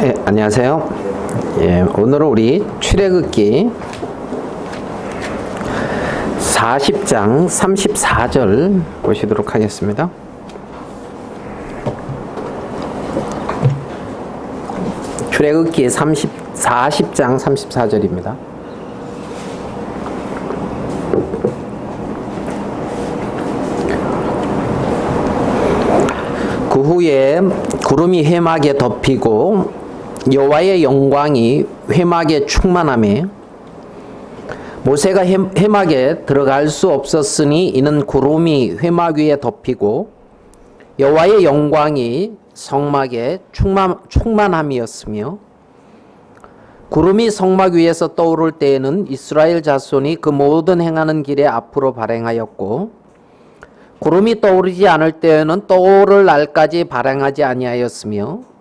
네, 안녕하세요. 예, 오늘은 우리 출애굽기 40장 34절 보시도록 하겠습니다. 출애굽기 40장 34절입니다. 그 후에 구름이 회막에 덮이고 여호와의 영광이 회막에 충만하며 모세가 회막에 들어갈 수 없었으니 이는 구름이 회막 위에 덮이고 여호와의 영광이 성막에 충만함이었으며 구름이 성막 위에서 떠오를 때에는 이스라엘 자손이 그 모든 행하는 길에 앞으로 발행하였고 구름이 떠오르지 않을 때에는 떠오를 날까지 발행하지 아니하였으며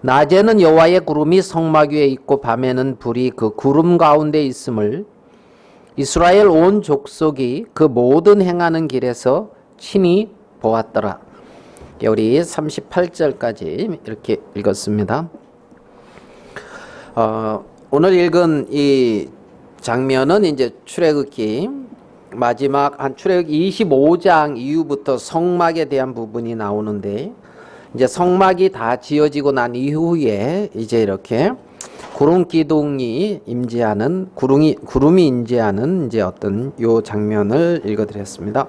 낮에는 여호와의 구름이 성막 위에 있고 밤에는 불이 그 구름 가운데 있음을 이스라엘 온 족속이 그 모든 행하는 길에서 친히 보았더라. 우리 38절까지 이렇게 읽었습니다. 오늘 읽은 이 장면은 이제 출애굽기 마지막 한 출애굽기 25장 이후부터 성막에 대한 부분이 나오는데 이제 성막이 다 지어지고 난 이후에 이제 이렇게 구름 기둥이 임재하는 구름이 임재하는 이제 어떤 요 장면을 읽어드렸습니다.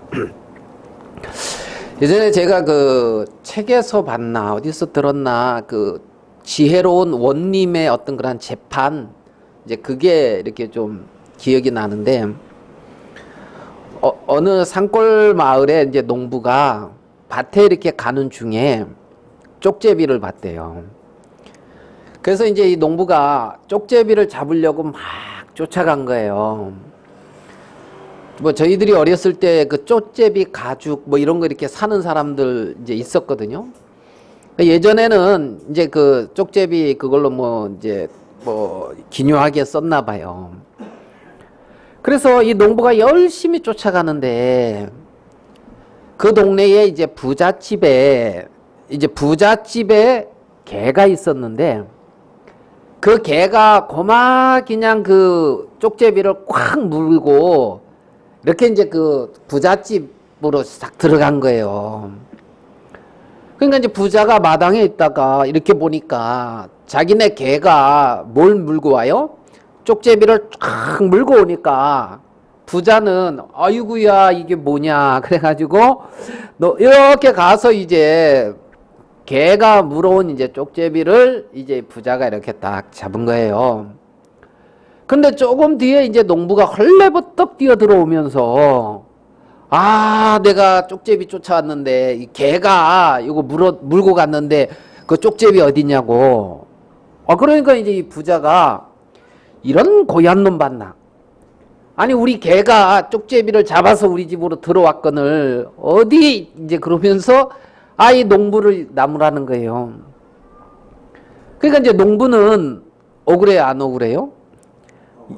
예전에 제가 그 책에서 봤나 어디서 들었나 그 지혜로운 원님의 어떤 그런 재판 이제 그게 이렇게 좀 기억이 나는데 어느 산골 마을에 이제 농부가 밭에 이렇게 가는 중에 쪽제비를 봤대요. 그래서 이제 이 농부가 쪽제비를 잡으려고 막 쫓아간 거예요. 뭐 저희들이 어렸을 때 그 쪽제비 가죽 뭐 이런 거 이렇게 사는 사람들 이제 있었거든요. 예전에는 이제 그 쪽제비 그걸로 뭐 이제 뭐 기묘하게 썼나 봐요. 그래서 이 농부가 열심히 쫓아가는데 그 동네에 이제 부잣집에 개가 있었는데 그 개가 고막 그냥 그 쪽제비를 콱 물고 이렇게 이제 그 부잣집으로 싹 들어간 거예요. 그러니까 이제 부자가 마당에 있다가 이렇게 보니까 자기네 개가 뭘 물고 와요? 쪽제비를 쫙 물고 오니까 부자는 아이고야 이게 뭐냐 그래가지고 너 이렇게 가서 이제 개가 물어온 이제 쪽제비를 이제 부자가 이렇게 딱 잡은 거예요. 근데 조금 뒤에 이제 농부가 헐레버떡 뛰어 들어오면서 아 내가 쪽제비 쫓아왔는데 이 개가 이거 물고 갔는데 그 쪽제비 어디냐고. 그러니까 이제 이 부자가 이런 고얀 놈 봤나? 아니 우리 개가 쪽제비를 잡아서 우리 집으로 들어왔거늘 어디 이제 그러면서 이 농부를 나무라는 거예요. 그러니까 이제 농부는 억울해 안 억울해요?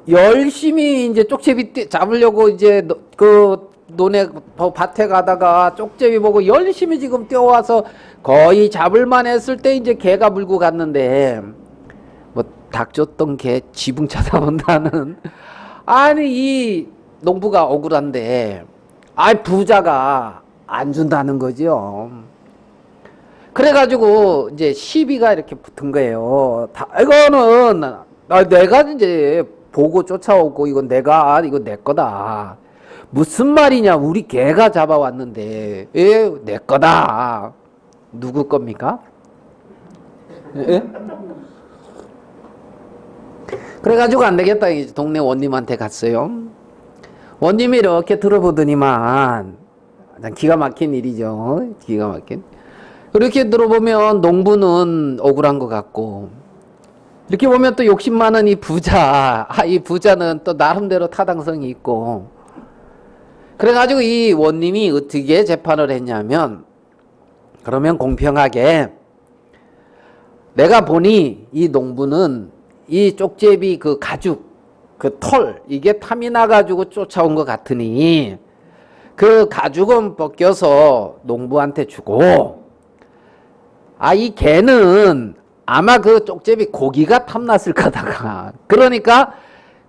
열심히 이제 쪽제비 잡으려고 이제 그 논에 밭에 가다가 쪽제비 보고 열심히 지금 뛰어와서 거의 잡을만 했을 때 이제 개가 물고 갔는데 뭐 닭 쫓던 개 지붕 쳐다본다는 아니 이 농부가 억울한데 부자가 안 준다는 거죠. 그래가지고 이제 시비가 이렇게 붙은 거예요. 이거는 내가 이제 보고 쫓아오고 이거 내 거다. 무슨 말이냐? 우리 개가 잡아왔는데 내 거다. 누구 겁니까? 예? 그래가지고 안 되겠다. 이제 동네 원님한테 갔어요. 원님이 이렇게 들어보더니만 기가 막힌 일이죠. 기가 막힌. 이렇게 들어보면 농부는 억울한 것 같고 이렇게 보면 또 욕심 많은 이 부자, 이 부자는 또 나름대로 타당성이 있고 그래가지고 이 원님이 어떻게 재판을 했냐면 그러면 공평하게 내가 보니 이 농부는 이 쪽제비 그 가죽 그 털 이게 탐이 나가지고 쫓아온 것 같으니 그 가죽은 벗겨서 농부한테 주고 이 개는 아마 그 쪽제비 고기가 탐났을 거다가. 그러니까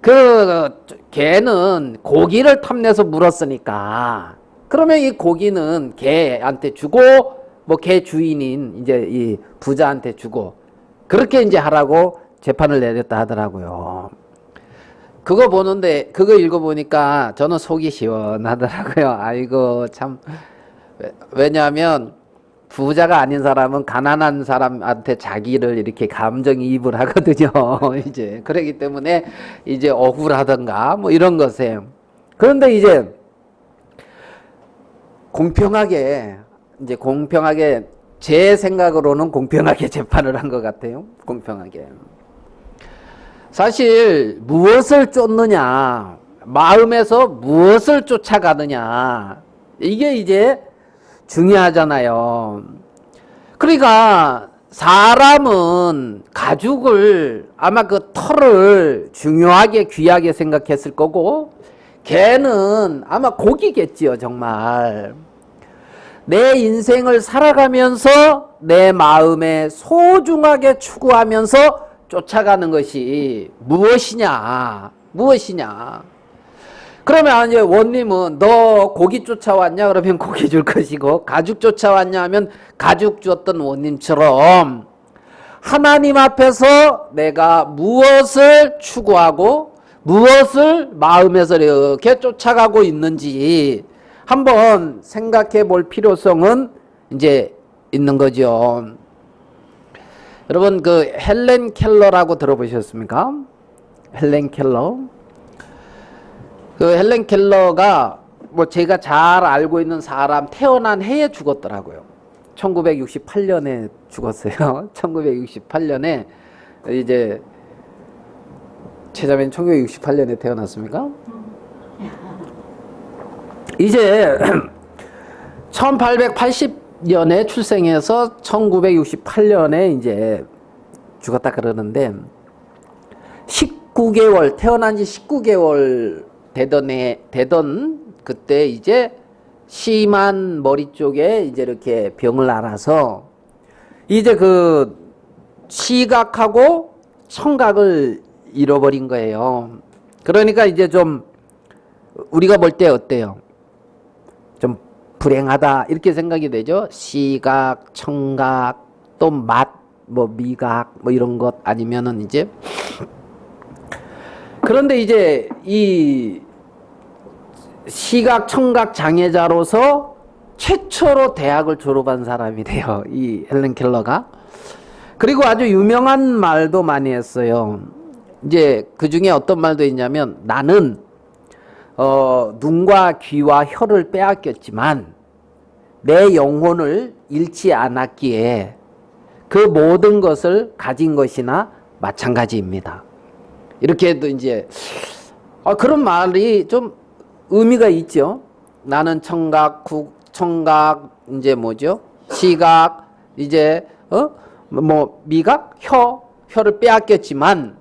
그 개는 고기를 탐내서 물었으니까 그러면 이 고기는 개한테 주고 뭐 개 주인인 이제 이 부자한테 주고 그렇게 이제 하라고 재판을 내렸다 하더라고요. 그거 보는데 그거 읽어보니까 저는 속이 시원하더라고요. 아이고 참. 왜냐하면 부자가 아닌 사람은 가난한 사람한테 자기를 이렇게 감정이입을 하거든요. 이제 그렇기 때문에 이제 억울하던가 뭐 이런 것에. 그런데 이제 공평하게 제 생각으로는 공평하게 재판을 한 것 같아요. 공평하게. 사실 무엇을 쫓느냐, 마음에서 무엇을 쫓아가느냐, 이게 이제 중요하잖아요. 그러니까 사람은 가죽을 아마 그 털을 중요하게 귀하게 생각했을 거고 개는 아마 고기겠지요. 정말 내 인생을 살아가면서 내 마음에 소중하게 추구하면서 쫓아가는 것이 무엇이냐. 그러면 이제 원님은 너 고기 쫓아왔냐? 그러면 고기 줄 것이고 가죽 쫓아왔냐 하면 가죽 주었던 원님처럼 하나님 앞에서 내가 무엇을 추구하고 무엇을 마음에서 이렇게 쫓아가고 있는지 한번 생각해 볼 필요성은 이제 있는 거죠. 여러분 그 헬렌 켈러라고 들어보셨습니까? 헬렌 켈러. 그 헬렌 켈러가 뭐 제가 잘 알고 있는 사람 태어난 해에 죽었더라고요. 1968년에 죽었어요. 1968년에 이제 최자매는 1968년에 태어났습니까? 이제 1880년에 출생해서 1968년에 이제 죽었다 그러는데 19개월 태어난 지 19개월 되던 그때 이제 심한 머리 쪽에 이제 이렇게 병을 앓아서 이제 그 시각하고 청각을 잃어버린 거예요. 그러니까 이제 좀 우리가 볼 때 어때요? 좀 불행하다 이렇게 생각이 되죠. 시각, 청각, 또 맛, 뭐 미각, 뭐 이런 것 아니면은 이제 그런데 이제 이 시각, 청각 장애자로서 최초로 대학을 졸업한 사람이 돼요. 이 헬렌 켈러가. 그리고 아주 유명한 말도 많이 했어요. 이제 그 중에 어떤 말도 있냐면 나는 눈과 귀와 혀를 빼앗겼지만 내 영혼을 잃지 않았기에 그 모든 것을 가진 것이나 마찬가지입니다. 이렇게 해도 이제 그런 말이 좀 의미가 있죠. 나는 청각, 청각 이제 뭐죠? 시각 이제 뭐 미각, 혀를 빼앗겼지만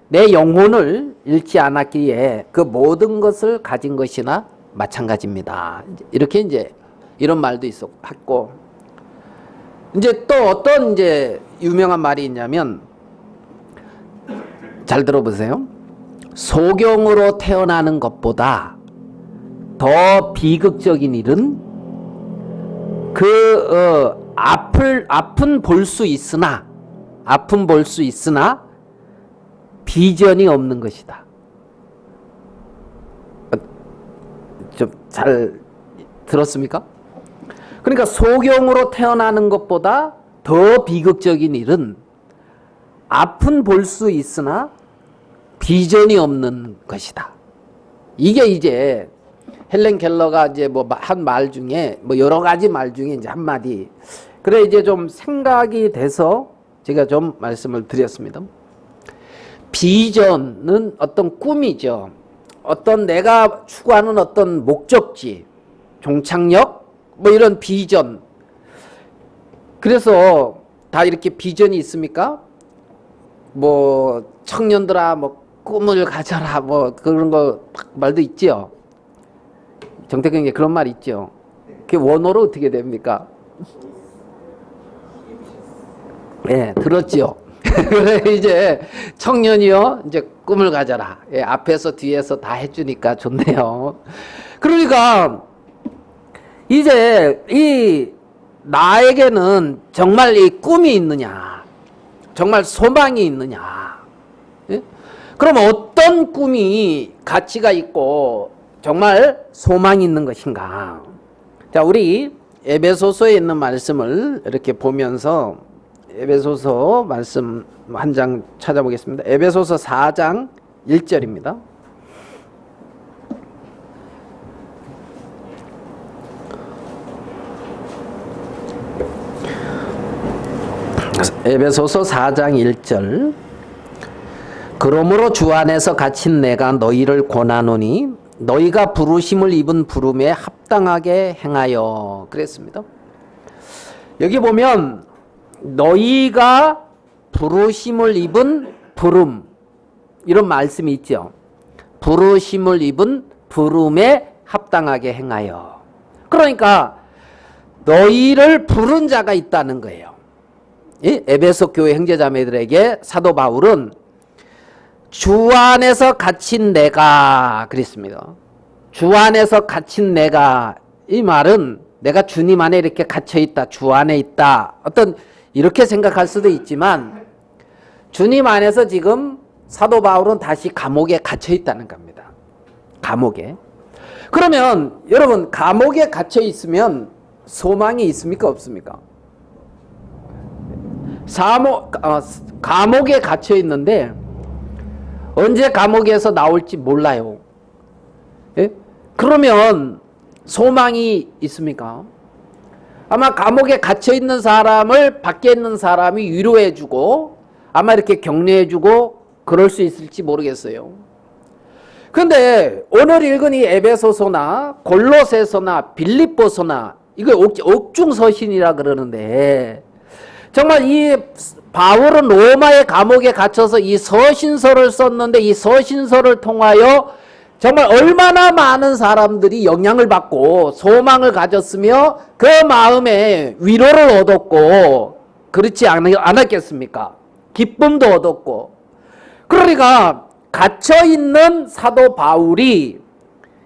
내 영혼을 잃지 않았기에 그 모든 것을 가진 것이나 마찬가지입니다. 이렇게 이제 이런 말도 했고 이제 또 어떤 이제 유명한 말이 있냐면 잘 들어보세요. 소경으로 태어나는 것보다 더 비극적인 일은 아픈 볼 수 있으나 비전이 없는 것이다. 좀 잘 들었습니까? 그러니까 소경으로 태어나는 것보다 더 비극적인 일은 앞은 볼 수 있으나 비전이 없는 것이다. 이게 이제 헬렌 켈러가 이제 뭐 한 말 중에 뭐 여러 가지 말 중에 이제 한마디. 그래 이제 좀 생각이 돼서 제가 좀 말씀을 드렸습니다. 비전은 어떤 꿈이죠. 어떤 내가 추구하는 어떤 목적지, 종착역, 뭐 이런 비전. 그래서 다 이렇게 비전이 있습니까? 뭐 청년들아 뭐 꿈을 가져라 뭐 그런 거 말도 있지요. 정태경에 그런 말 있죠. 그게 원어로 어떻게 됩니까? 예, 들었지요. 그래, 이제 청년이요, 이제 꿈을 가져라. 예, 앞에서 뒤에서 다 해주니까 좋네요. 그러니까, 이제 나에게는 정말 이 꿈이 있느냐, 정말 소망이 있느냐. 예? 그럼 어떤 꿈이 가치가 있고 정말 소망이 있는 것인가? 자, 우리 에베소서에 있는 말씀을 이렇게 보면서 에베소서 말씀 한 장 찾아보겠습니다. 에베소서 4장 1절입니다. 에베소서 4장 1절. 그러므로 주 안에서 갇힌 내가 너희를 권하노니 너희가 부르심을 입은 부름에 합당하게 행하여. 그랬습니다. 여기 보면 너희가 부르심을 입은 부름, 이런 말씀이 있죠. 부르심을 입은 부름에 합당하게 행하여. 그러니까 너희를 부른 자가 있다는 거예요. 에베소 교회 형제자매들에게 사도 바울은 주 안에서 갇힌 내가 그랬습니다. 주 안에서 갇힌 내가, 이 말은 내가 주님 안에 이렇게 갇혀 있다, 주 안에 있다, 어떤 이렇게 생각할 수도 있지만 주님 안에서 지금 사도 바울은 다시 감옥에 갇혀 있다는 겁니다. 감옥에. 그러면 여러분, 감옥에 갇혀 있으면 소망이 있습니까, 없습니까? 감옥에 갇혀 있는데 언제 감옥에서 나올지 몰라요. 예? 그러면 소망이 있습니까? 아마 감옥에 갇혀 있는 사람을 밖에 있는 사람이 위로해주고 아마 이렇게 격려해주고 그럴 수 있을지 모르겠어요. 그런데 오늘 읽은 이 에베소서나 골로새서나 빌립보서나, 이거 옥중서신이라 그러는데, 정말 이 바울은 로마의 감옥에 갇혀서 이 서신서를 썼는데 이 서신서를 통하여 정말 얼마나 많은 사람들이 영향을 받고 소망을 가졌으며 그 마음에 위로를 얻었고, 그렇지 않았겠습니까? 기쁨도 얻었고. 그러니까 갇혀있는 사도 바울이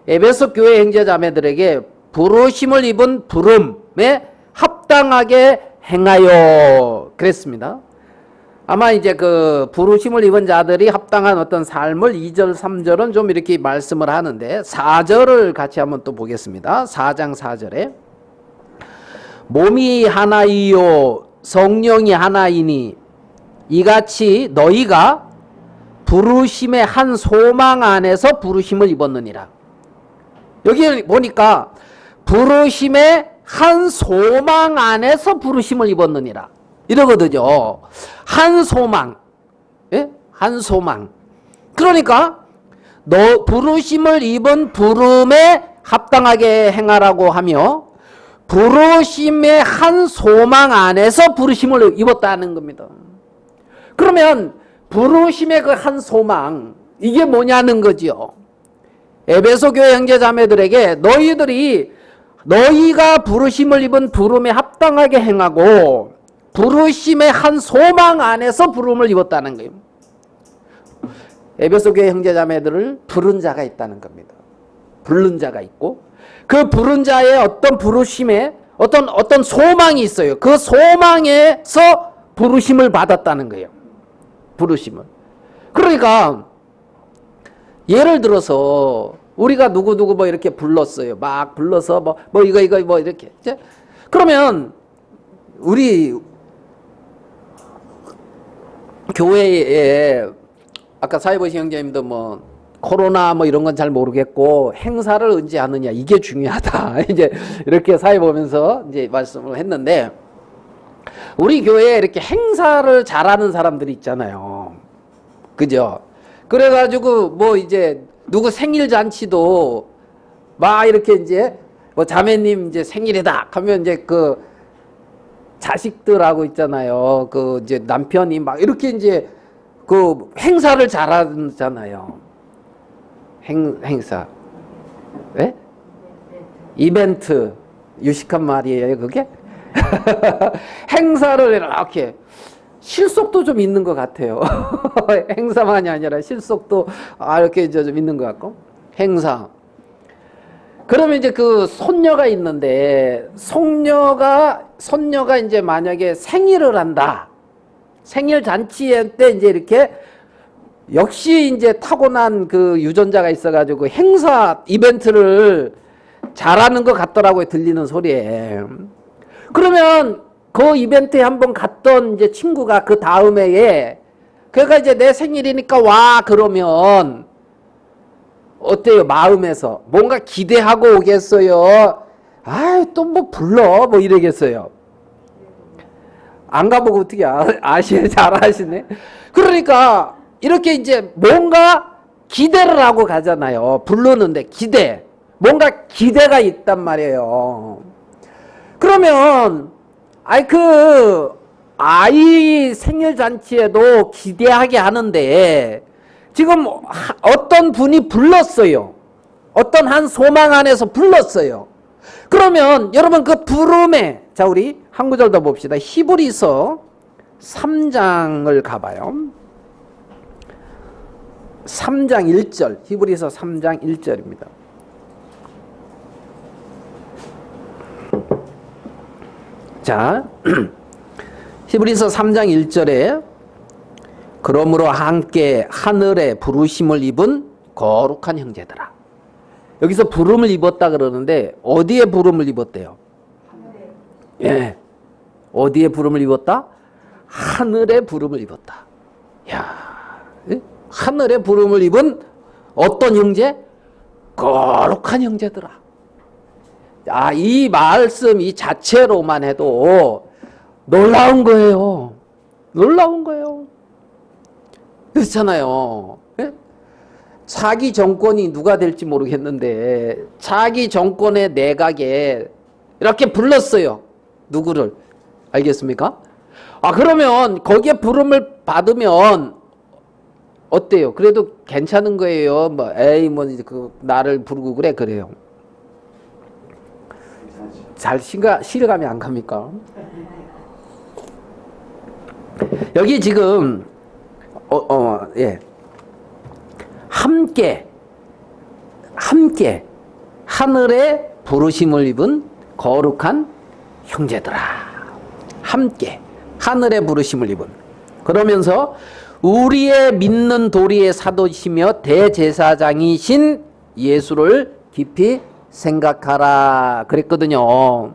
에베소 교회 형제자매들에게 부르심을 입은 부름에 합당하게 행하여 그랬습니다. 아마 이제 그 부르심을 입은 자들이 합당한 어떤 삶을 2절, 3절은 좀 이렇게 말씀을 하는데 4절을 같이 한번 또 보겠습니다. 4장 4절에 몸이 하나이요 성령이 하나이니 이같이 너희가 부르심의 한 소망 안에서 부르심을 입었느니라. 여기 보니까 부르심의 한 소망 안에서 부르심을 입었느니라 이러거든요. 한 소망, 예? 한 소망. 그러니까 너 부르심을 입은 부름에 합당하게 행하라고 하며 부르심의 한 소망 안에서 부르심을 입었다는 겁니다. 그러면 부르심의 그 한 소망, 이게 뭐냐는 거지요. 에베소 교회 형제자매들에게 너희가 부르심을 입은 부름에 합당하게 행하고 부르심의 한 소망 안에서 부름을 입었다는 거예요. 에베소 교회 형제자매들을 부른 자가 있다는 겁니다. 부른 자가 있고 그 부른 자의 어떤 부르심에 어떤 소망이 있어요. 그 소망에서 부르심을 받았다는 거예요. 부르심을. 그러니까 예를 들어서 우리가 누구누구 뭐 이렇게 불렀어요. 막 불러서 뭐 이거 뭐 이렇게. 그러면 우리 교회에 아까 사회보시 형제님도 뭐 코로나 뭐 이런 건 잘 모르겠고 행사를 언제 하느냐 이게 중요하다. 이제 이렇게 사회 보면서 이제 말씀을 했는데 우리 교회에 이렇게 행사를 잘하는 사람들이 있잖아요. 그죠? 그래가지고 뭐 이제 누구 생일 잔치도 막 이렇게 이제 뭐 자매님 이제 생일이다 하면 이제 그 자식들하고 있잖아요. 그 이제 남편이 막 이렇게 이제 그 행사를 잘하잖아요. 행사. 네? 이벤트. 유식한 말이에요, 그게? 행사를 이렇게 실속도 좀 있는 것 같아요. 행사만이 아니라 실속도 이렇게 좀 있는 것 같고. 행사. 그러면 이제 그 손녀가 있는데 손녀가 이제 만약에 생일을 한다. 생일 잔치 때 이제 이렇게 역시 이제 타고난 그 유전자가 있어가지고 행사 이벤트를 잘하는 것 같더라고요. 들리는 소리에. 그러면 그 이벤트에 한번 갔던 이제 친구가 그 다음 해에 그러니까 이제 내 생일이니까 와 그러면 어때요? 마음에서 뭔가 기대하고 오겠어요? 또 뭐 불러 뭐 이러겠어요? 안 가보고 어떻게 아시네? 잘 아시네. 그러니까 이렇게 이제 뭔가 기대를 하고 가잖아요. 부르는데 기대. 뭔가 기대가 있단 말이에요. 그러면 아이 생일 잔치에도 기대하게 하는데 지금 어떤 분이 불렀어요. 어떤 한 소망 안에서 불렀어요. 그러면 여러분 그 부름에 자 우리 한 구절 더 봅시다. 히브리서 3장을 가봐요. 3장 1절 히브리서 3장 1절입니다. 자 히브리서 3장 1절에 그러므로 함께 하늘에 부르심을 입은 거룩한 형제들아. 여기서 부름을 입었다 그러는데 어디에 부름을 입었대요? 예. 어디에 부름을 입었다? 하늘에 부름을 입었다. 야, 하늘에 부름을 입은 어떤 형제? 거룩한 형제들아. 이 말씀 이 자체로만 해도 놀라운 거예요. 놀라운 거예요. 그렇잖아요. 예? 자기 정권이 누가 될지 모르겠는데 자기 정권의 내각에 이렇게 불렀어요. 누구를? 알겠습니까? 그러면 거기에 부름을 받으면 어때요? 그래도 괜찮은 거예요. 나를 부르고 그래요. 잘 실감이 안 갑니까? 여기 지금 예. 함께 하늘에 부르심을 입은 거룩한 형제들아. 함께 하늘에 부르심을 입은. 그러면서 우리의 믿는 도리의 사도시며 대제사장이신 예수를 깊이 생각하라 그랬거든요.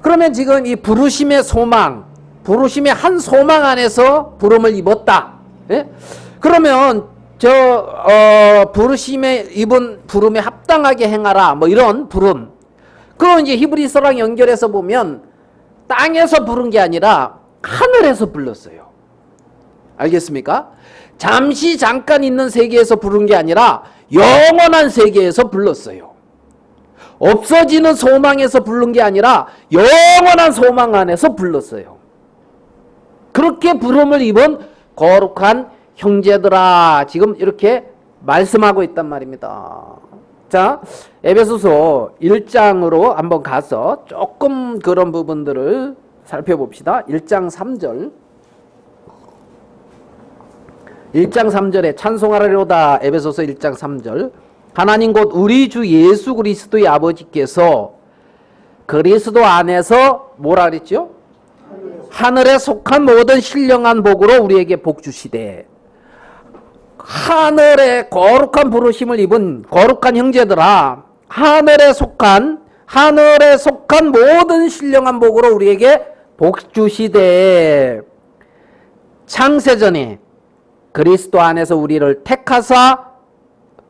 그러면 지금 이 부르심의 소망, 부르심의 한 소망 안에서 부름을 입었다. 예? 그러면 부르심에 입은 부름에 합당하게 행하라. 뭐 이런 부름. 그건 이제 히브리서랑 연결해서 보면 땅에서 부른 게 아니라 하늘에서 불렀어요. 알겠습니까? 잠깐 있는 세계에서 부른 게 아니라 영원한 세계에서 불렀어요. 없어지는 소망에서 부른 게 아니라 영원한 소망 안에서 불렀어요. 그렇게 부름을 입은 거룩한 형제들아. 지금 이렇게 말씀하고 있단 말입니다. 자, 에베소서 1장으로 한번 가서 조금 그런 부분들을 살펴봅시다. 1장 3절. 1장 3절에 찬송하리로다. 에베소서 1장 3절. 하나님 곧 우리 주 예수 그리스도의 아버지께서 그리스도 안에서 뭐라 그랬죠? 하늘에 속한 모든 신령한 복으로 우리에게 복 주시되. 하늘에 거룩한 부르심을 입은 거룩한 형제들아, 하늘에 속한 모든 신령한 복으로 우리에게 복 주시되 창세전에 그리스도 안에서 우리를 택하사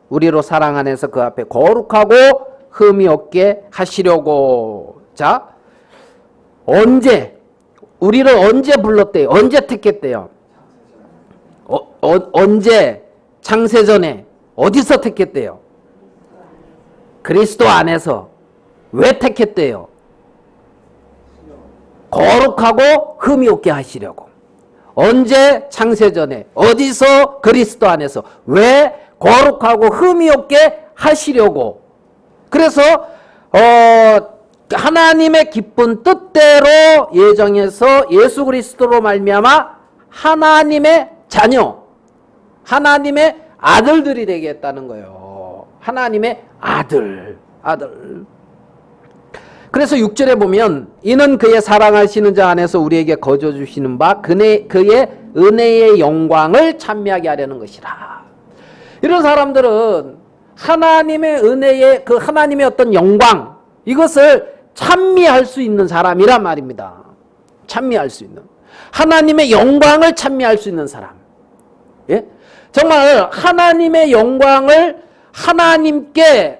우리로 사랑 안에서 그 앞에 거룩하고 흠이 없게 하시려고. 자, 우리를 언제 불렀대요? 언제 택했대요? 언제? 창세전에 어디서 택했대요? 그리스도 안에서. 왜 택했대요? 거룩하고 흠이 없게 하시려고. 언제? 창세전에. 어디서? 그리스도 안에서. 왜? 거룩하고 흠이 없게 하시려고. 그래서 하나님의 기쁜 뜻대로 예정해서 예수 그리스도로 말미암아 하나님의 자녀, 하나님의 아들들이 되겠다는 거예요. 하나님의 아들. 그래서 6절에 보면 이는 그의 사랑하시는 자 안에서 우리에게 거저 주시는 바 그의 은혜의 영광을 찬미하게 하려는 것이라. 이런 사람들은 하나님의 은혜의 그 하나님의 어떤 영광, 이것을 찬미할 수 있는 사람이란 말입니다. 찬미할 수 있는, 하나님의 영광을 찬미할 수 있는 사람. 예? 정말 하나님의 영광을 하나님답게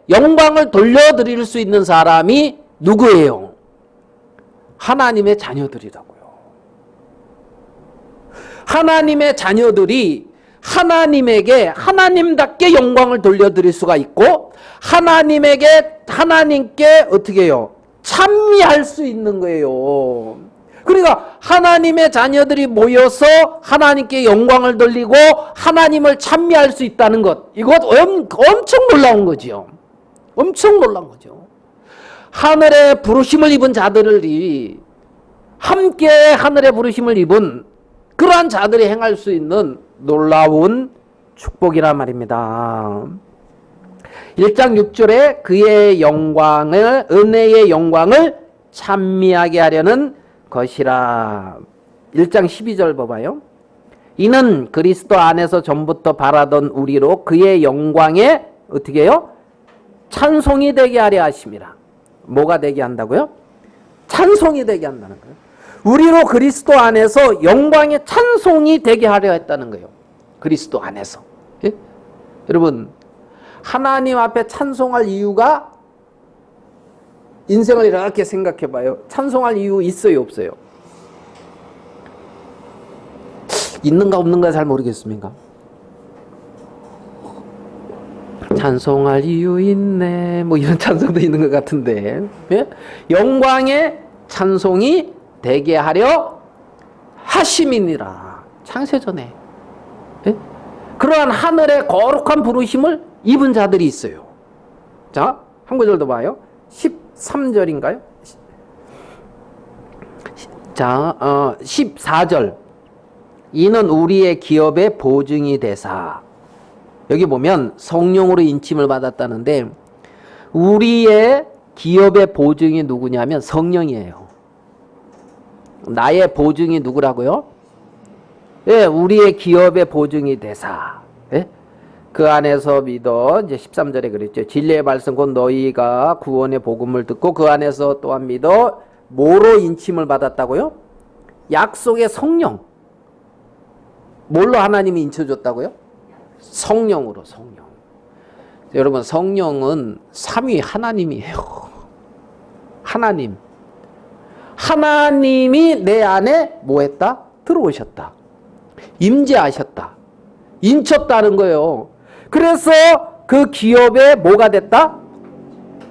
영광을 돌려드릴 수 있는 사람이 누구예요? 하나님의 자녀들이라고요. 하나님의 자녀들이 하나님에게 하나님답게 영광을 돌려드릴 수가 있고, 하나님께 어떻게 해요? 찬미할 수 있는 거예요. 그러니까 하나님의 자녀들이 모여서 하나님께 영광을 돌리고 하나님을 찬미할 수 있다는 것, 이것 엄청 놀라운 거지요. 엄청 놀라운 거죠. 하늘의 부르심을 입은 자들이 함께 하늘의 부르심을 입은 그러한 자들이 행할 수 있는 놀라운 축복이란 말입니다. 1장 6절에 그의 영광을, 은혜의 영광을 찬미하게 하려는 것이라. 1장 12절 봐봐요. 이는 그리스도 안에서 전부터 바라던 우리로 그의 영광에 어떻게 해요? 찬송이 되게 하려 하심이라. 뭐가 되게 한다고요? 찬송이 되게 한다는 거예요. 우리로 그리스도 안에서 영광의 찬송이 되게 하려 했다는 거예요. 그리스도 안에서. 예? 여러분, 하나님 앞에 찬송할 이유가, 인생을 이렇게 생각해 봐요. 찬송할 이유 있어요, 없어요? 있는가 없는가 잘 모르겠습니까? 찬송할 이유 있네, 뭐 이런 찬송도 있는 것 같은데, 예? 영광의 찬송이 되게 하려 하심이니라. 창세전에. 예? 그러한 하늘의 거룩한 부르심을 입은 자들이 있어요. 자, 한 구절도 봐요. 13절인가요? 자, 14절. 이는 우리의 기업의 보증이 되사. 여기 보면 성령으로 인침을 받았다는데, 우리의 기업의 보증이 누구냐면 성령이에요. 나의 보증이 누구라고요? 예, 우리의 기업의 보증이 되사. 예? 그 안에서 믿어. 이제 13절에 그랬죠. 진리의 말씀 곧 너희가 구원의 복음을 듣고 그 안에서 또한 믿어. 뭐로 인침을 받았다고요? 약속의 성령. 뭘로 하나님이 인쳐줬다고요? 성령으로, 성령. 여러분, 성령은 삼위 하나님이에요. 하나님. 하나님이 내 안에 뭐 했다? 들어오셨다. 임재하셨다. 인쳤다는 거예요. 그래서 그 기업에 뭐가 됐다?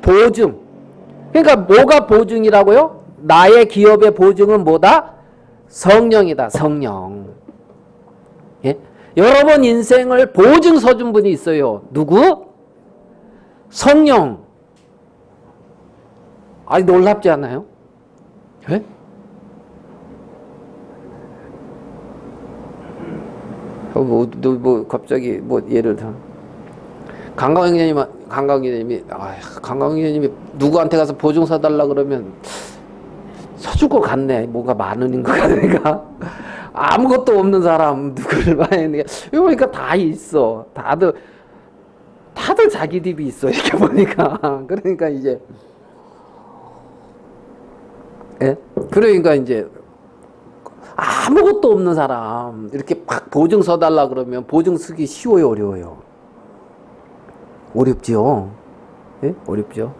보증. 그러니까 뭐가 보증이라고요? 나의 기업의 보증은 뭐다? 성령이다. 성령. 예? 여러분 인생을 보증 서준 분이 있어요. 누구? 성령. 아니, 놀랍지 않아요? 예? 뭐 갑자기 뭐 예를 들어 강강형제님이 누구한테 가서 보증 서달라 그러면 서줄 것 같네. 뭐가 많은 것 같으니까. 아무것도 없는 사람 누구를 봐야 되는데, 여기 보니까 다 있어. 다들 자기 딥이 있어. 이렇게 보니까. 그러니까 이제, 예? 그러니까 이제 아무것도 없는 사람 이렇게 막 보증 서달라 그러면 보증 쓰기 쉬워요, 어려워요? 어렵죠. 예? 어렵죠.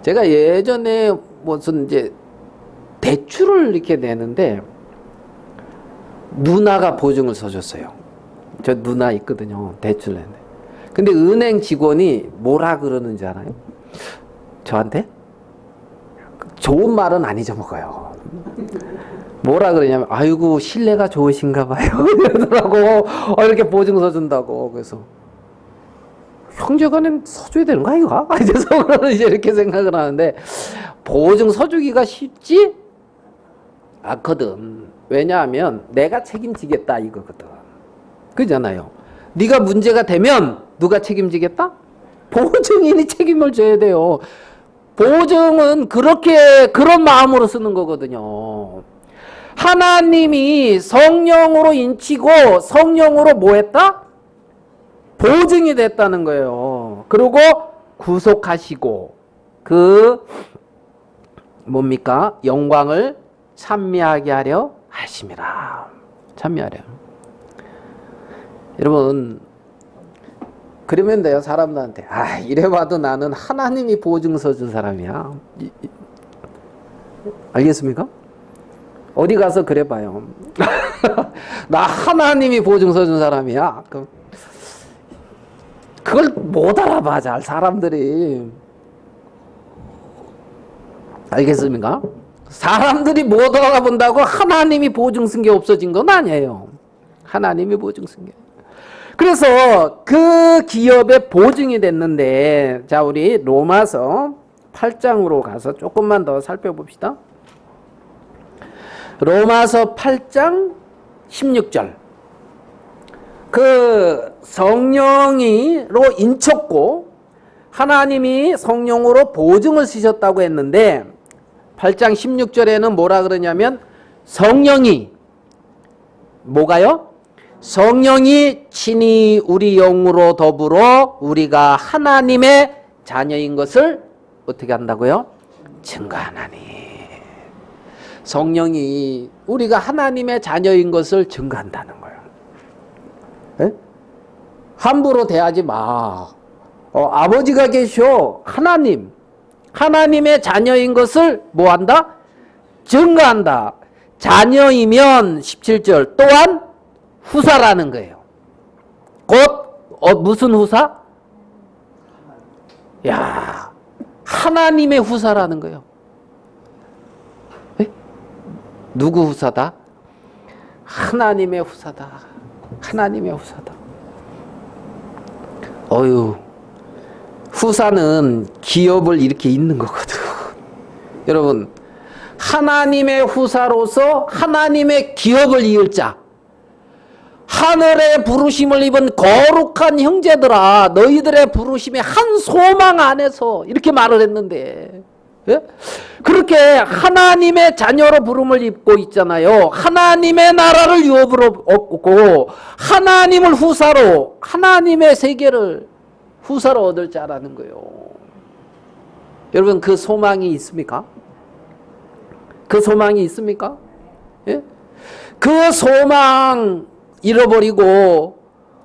제가 예전에 무슨 이제 대출을 이렇게 내는데 누나가 보증을 서줬어요. 저 누나 있거든요. 대출 내는데. 근데 은행 직원이 뭐라 그러는지 알아요? 저한테? 좋은 말은 안 잊어먹어요. 뭐라 그러냐면, 아이고, 신뢰가 좋으신가 봐요. 이러더라고. 이렇게 보증서 준다고. 그래서, 형제간엔 서줘야 되는 거 아이가? 이제 속으로는 이제 이렇게 생각을 하는데, 보증 서주기가 쉽지 않거든. 왜냐하면 내가 책임지겠다 이거거든. 그잖아요. 네가 문제가 되면 누가 책임지겠다? 보증인이 책임을 져야 돼요. 보증은 그런 마음으로 쓰는 거거든요. 하나님이 성령으로 인치고 성령으로 뭐 했다? 보증이 됐다는 거예요. 그리고 구속하시고 뭡니까? 영광을 찬미하게 하려 하심이라. 찬미하려. 여러분, 그러면 돼요. 사람들한테. 이래봐도 나는 하나님이 보증서 준 사람이야. 알겠습니까? 어디 가서 그래봐요. 나 하나님이 보증서 준 사람이야. 그걸 못 알아봐, 잘 사람들이. 알겠습니까? 사람들이 못 알아본다고 하나님이 보증 쓴 게 없어진 건 아니에요. 하나님이 보증 쓴 게. 그래서 그 기업의 보증이 됐는데, 자, 우리 로마서 8장으로 가서 조금만 더 살펴봅시다. 로마서 8장 16절. 그 성령으로 인쳤고 하나님이 성령으로 보증을 쓰셨다고 했는데 8장 16절에는 뭐라 그러냐면 성령이 뭐가요? 성령이 친히 우리 영으로 더불어 우리가 하나님의 자녀인 것을 어떻게 한다고요? 증거하나니. 성령이 우리가 하나님의 자녀인 것을 증거한다는 거예요. 네? 함부로 대하지 마. 아버지가 계셔. 하나님의 자녀인 것을 뭐한다? 증거한다. 자녀이면 17절 또한 후사라는 거예요. 곧 무슨 후사? 야, 하나님의 후사라는 거예요. 네? 누구 후사다? 하나님의 후사다. 하나님의 후사다. 후사는 기업을 이렇게 잇는 거거든. 여러분, 하나님의 후사로서 하나님의 기업을 이을 자, 하늘의 부르심을 입은 거룩한 형제들아, 너희들의 부르심의 한 소망 안에서, 이렇게 말을 했는데, 예? 그렇게 하나님의 자녀로 부름을 입고 있잖아요. 하나님의 나라를 유업으로 얻고 하나님을 후사로, 하나님의 세계를 후사로 얻을 자라는 거예요. 여러분, 그 소망이 있습니까? 그 소망이 있습니까? 예? 그 소망 잃어버리고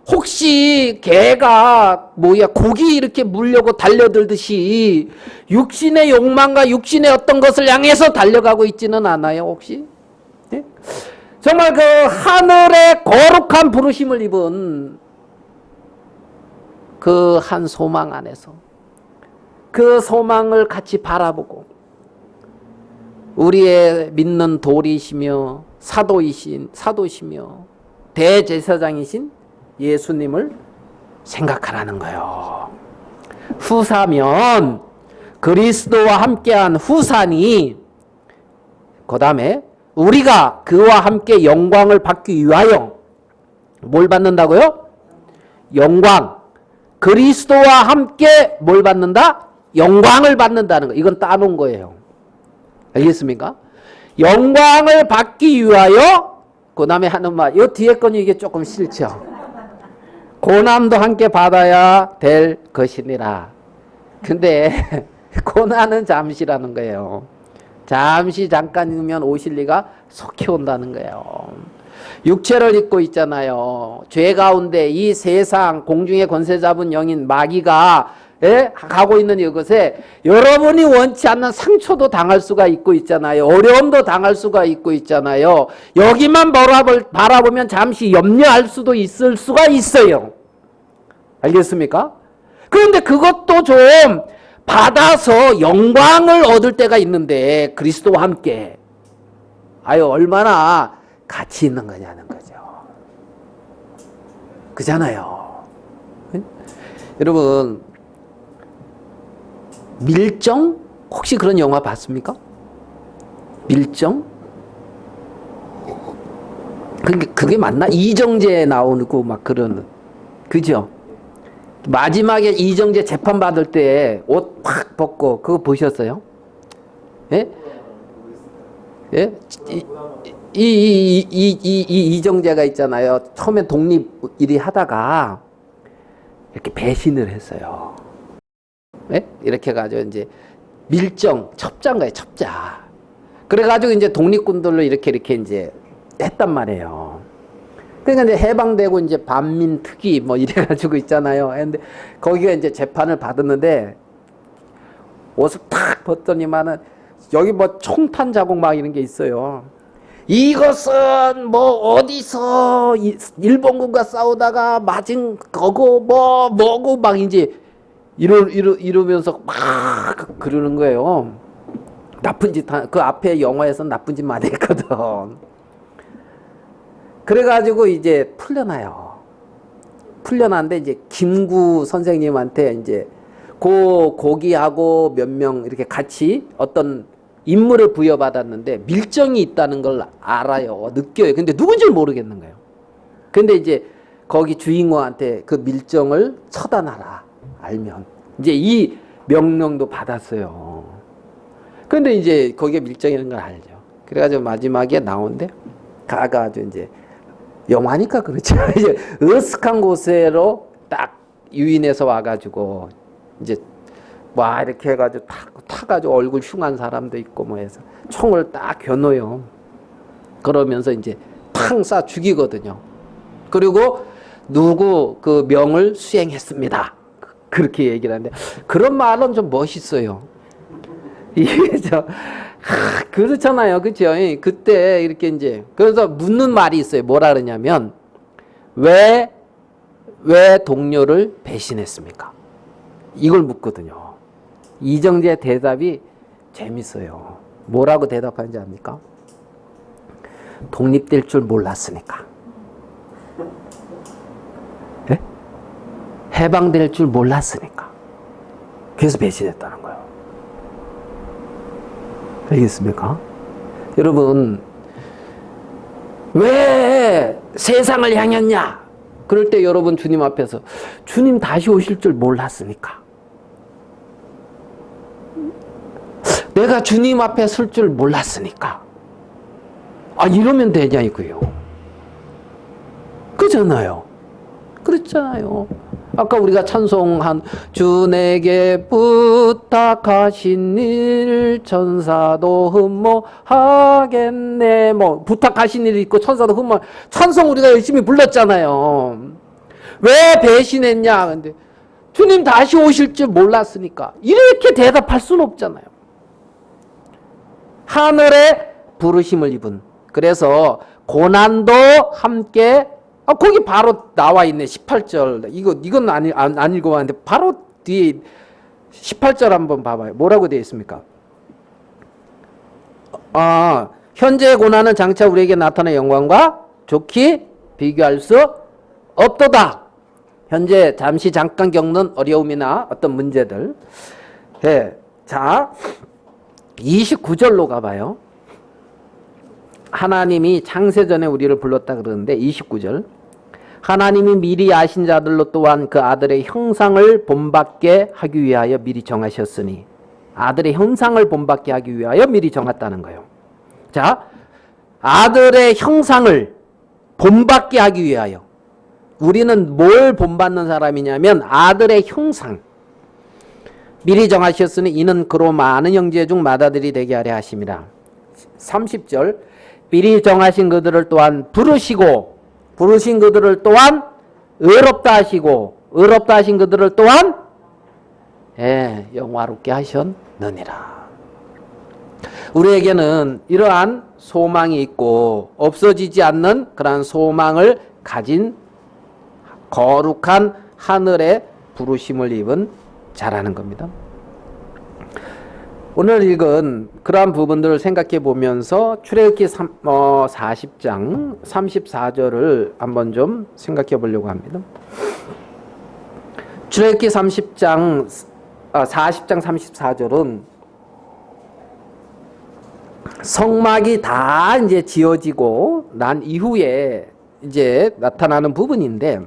혹시 개가 고기 이렇게 물려고 달려들듯이 육신의 욕망과 육신의 어떤 것을 향해서 달려가고 있지는 않아요, 혹시? 네? 정말 그 하늘의 거룩한 부르심을 입은 그 한 소망 안에서 그 소망을 같이 바라보고 우리의 믿는 도리시며 사도시며 대제사장이신 예수님을 생각하라는 거예요. 후사면 그리스도와 함께한 후사니, 그 다음에 우리가 그와 함께 영광을 받기 위하여 뭘 받는다고요? 영광. 그리스도와 함께 뭘 받는다? 영광을 받는다는 거. 이건 따놓은 거예요. 알겠습니까? 영광을 받기 위하여, 그 다음에 하는 말, 이 뒤에 건 이게 조금 싫죠. 고난도 함께 받아야 될 것이니라. 근데 고난은 잠시라는 거예요. 잠깐이면 오실 리가 속히 온다는 거예요. 육체를 입고 있잖아요. 죄 가운데 이 세상 공중의 권세 잡은 영인 마귀가 가고 있는 이것에 여러분이 원치 않는 상처도 당할 수가 있고 있잖아요. 어려움도 당할 수가 있고 있잖아요. 여기만 바라보면 잠시 염려할 수도 있을 수가 있어요. 알겠습니까? 그런데 그것도 좀 받아서 영광을 얻을 때가 있는데 그리스도와 함께 얼마나 가치 있는 거냐는 거죠. 그잖아요. 여러분, 밀정? 혹시 그런 영화 봤습니까? 밀정? 그게 맞나? 이정재 나오고 막 그러는. 그죠? 마지막에 이정재 재판 받을 때 옷 확 벗고 그거 보셨어요? 예? 예? 이정재가 있잖아요. 처음에 독립 일이 하다가 이렇게 배신을 했어요. 예? 이렇게 해가지고 이제 첩자인 거예요, 첩자. 그래가지고 이제 독립군들로 이렇게 이제 했단 말이에요. 그러니까 이제 해방되고 이제 반민특위 뭐 이래가지고 있잖아요. 근데 거기가 이제 재판을 받았는데 옷을 탁 벗더니만은 여기 뭐 총탄 자국 막 이런 게 있어요. 이것은 뭐 어디서 일본군과 싸우다가 맞은 거고 뭐고 막 이제 이러면서 막 그러는 거예요. 나쁜 짓, 그 앞에 영화에서 나쁜 짓 많이 했거든. 그래가지고 이제 풀려나요. 풀려나는데 이제 김구 선생님한테 이제 고기하고 몇 명 이렇게 같이 어떤 임무를 부여받았는데 밀정이 있다는 걸 알아요. 느껴요. 근데 누군지 모르겠는 거예요. 근데 이제 거기 주인공한테 그 밀정을 처단하라. 알면. 이제 이 명령도 받았어요. 근데 이제 거기에 밀정이라는 걸 알죠. 그래가지고 마지막에 나오는데 가가지고 이제 영화니까 그렇죠. 이제 으슥한 곳으로 딱 유인해서 와가지고 이제 와 이렇게 해가지고 타가지고 얼굴 흉한 사람도 있고 뭐 해서 총을 딱 겨눠요. 그러면서 이제 탕 쏴 죽이거든요. 그리고 누구 그 명을 수행했습니다. 그렇게 얘기를 하는데 그런 말은 좀 멋있어요. 이게 그렇잖아요. 그죠? 그때 이렇게 이제 그래서 묻는 말이 있어요. 뭐라 그러냐면 왜 동료를 배신했습니까? 이걸 묻거든요. 이정재 대답이 재밌어요. 뭐라고 대답하는지 압니까? 독립될 줄 몰랐으니까. 네? 해방될 줄 몰랐으니까. 그래서 배신했다는 거예요. 알겠습니까? 여러분, 왜 세상을 향했냐? 그럴 때 여러분 주님 앞에서 주님 다시 오실 줄 몰랐으니까. 내가 주님 앞에 설 줄 몰랐으니까. 아, 이러면 되냐 이거요. 그잖아요. 그렇잖아요. 아까 우리가 찬송한 주 내게 부탁하신 일 천사도 흠모하겠네. 뭐 부탁하신 일이 있고 천사도 흠모. 찬송 우리가 열심히 불렀잖아요. 왜 배신했냐? 근데 주님 다시 오실 줄 몰랐으니까. 이렇게 대답할 수는 없잖아요. 하늘의 부르심을 입은. 그래서 고난도 함께 거기 바로 나와 있네. 18절. 이건 안 읽어봤는데 바로 뒤에 18절 한번 봐봐요. 뭐라고 되어 있습니까? 현재의 고난은 장차 우리에게 나타날 영광과 좋게 비교할 수 없도다. 현재 잠시 잠깐 겪는 어려움이나 어떤 문제들. 예. 자, 29절로 가봐요. 하나님이 창세전에 우리를 불렀다 그러는데 29절. 하나님이 미리 아신 자들로 또한 그 아들의 형상을 본받게 하기 위하여 미리 정하셨으니. 아들의 형상을 본받게 하기 위하여 미리 정했다는 거예요. 자, 아들의 형상을 본받게 하기 위하여. 우리는 뭘 본받는 사람이냐면 아들의 형상. 미리 정하셨으니 이는 그로 많은 형제 중 맏아들이 되게 하려 하심이라. 30절. 미리 정하신 그들을 또한 부르신 그들을 또한 의롭다 하시고 의롭다 하신 그들을 또한 영화롭게 하셨느니라. 우리에게는 이러한 소망이 있고 없어지지 않는 그러한 소망을 가진 거룩한 하늘의 부르심을 입은 자라는 겁니다. 오늘 읽은 그러한 부분들을 생각해 보면서 출애굽기 40장 34절을 한번 좀 생각해 보려고 합니다. 출애굽기 40장 34절은 성막이 다 이제 지어지고 난 이후에 이제 나타나는 부분인데,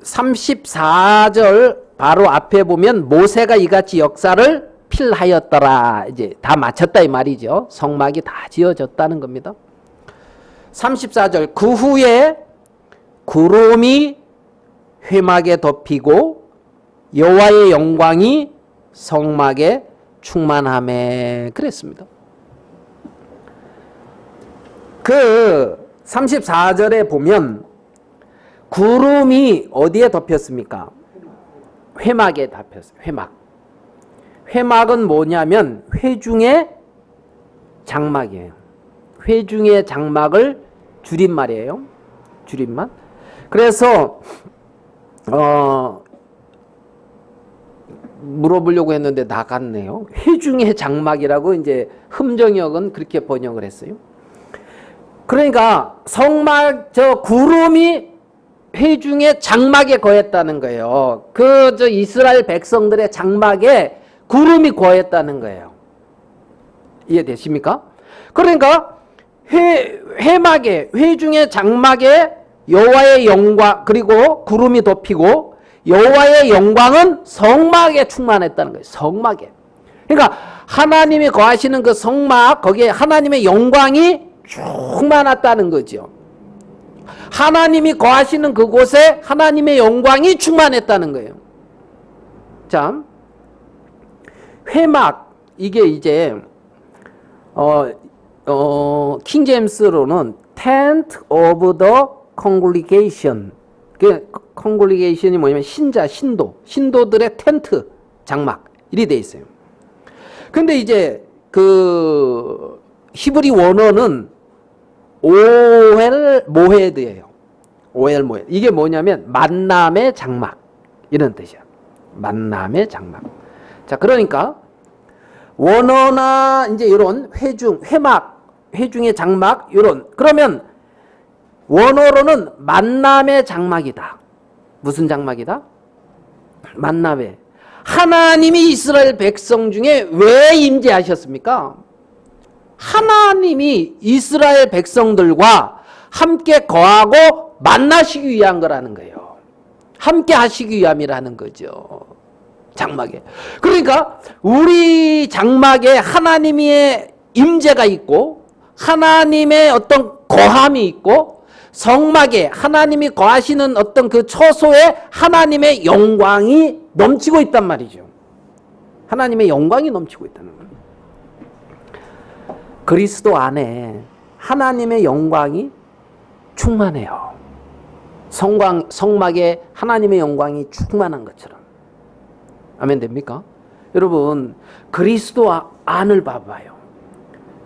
34절 바로 앞에 보면 모세가 이같이 역사를 필하였더라. 이제 다 마쳤다 이 말이죠. 성막이 다 지어졌다는 겁니다. 34절 그 후에 구름이 회막에 덮이고 여호와의 영광이 성막에 충만하매 그랬습니다. 그 34절에 보면 구름이 어디에 덮였습니까? 회막에 덮였어요. 회막. 회막은 뭐냐면 회중의 장막이에요. 회중의 장막을 줄임말이에요. 줄임말. 그래서 물어보려고 했는데 나갔네요. 회중의 장막이라고 이제 흠정역은 그렇게 번역을 했어요. 그러니까 성막 저 구름이 회중의 장막에 거했다는 거예요. 그 저 이스라엘 백성들의 장막에 구름이 거했다는 거예요. 이해되십니까? 그러니까 회막에 회중의 장막에 여호와의 영광 그리고 구름이 덮이고 여호와의 영광은 성막에 충만했다는 거예요. 성막에. 그러니까 하나님이 거하시는 그 성막 거기에 하나님의 영광이 충만했다는 거죠. 하나님이 거하시는 그곳에 하나님의 영광이 충만했다는 거예요. 자, 회막 이게 이제 킹제임스로는 Tent of the Congregation. 그 congregation이 뭐냐면 신자, 신도들의 텐트, 장막 이리 돼 있어요. 근데 이제 그 히브리 원어는 오헬 모헤드예요. 오헬 모헤드. 이게 뭐냐면 만남의 장막 이런 뜻이야. 만남의 장막. 자, 그러니까 원어나 이제 이런 회중, 회막, 회중의 장막 이런 그러면 원어로는 만남의 장막이다. 무슨 장막이다? 만남의. 하나님이 이스라엘 백성 중에 왜 임재하셨습니까? 하나님이 이스라엘 백성들과 함께 거하고 만나시기 위한 거라는 거예요. 함께 하시기 위함이라는 거죠. 장막에. 그러니까 우리 장막에 하나님의 임재가 있고 하나님의 어떤 거함이 있고 성막에 하나님이 거하시는 어떤 그 처소에 하나님의 영광이 넘치고 있단 말이죠. 하나님의 영광이 넘치고 있다는 거예요. 그리스도 안에 하나님의 영광이 충만해요. 성막에 하나님의 영광이 충만한 것처럼. 아멘 됩니까? 여러분 그리스도 안을 봐봐요.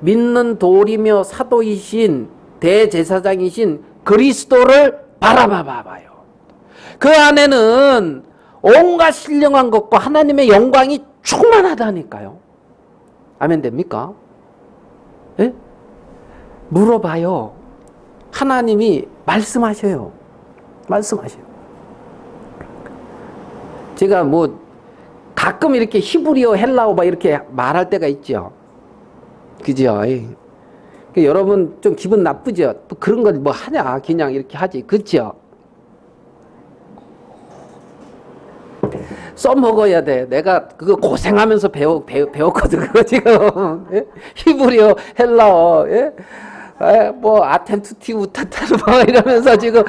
믿는 도리며 사도이신 대제사장이신 그리스도를 바라봐 봐요. 그 안에는 온갖 신령한 것과 하나님의 영광이 충만하다니까요. 아멘 됩니까? 예? 물어봐요. 하나님이 말씀하셔요. 말씀하셔요. 제가 뭐 가끔 이렇게 히브리어 헬라어 막 이렇게 말할 때가 있죠. 그죠? 여러분 좀 기분 나쁘죠? 또 그런 건 뭐 하냐? 그냥 이렇게 하지. 그렇죠? 써먹어야 돼. 내가 그거 고생하면서 배웠거든. 그거 지금. 예? 히브리어, 헬라어, 예? 뭐 아텐투티 우타타르 뭐 이러면서 지금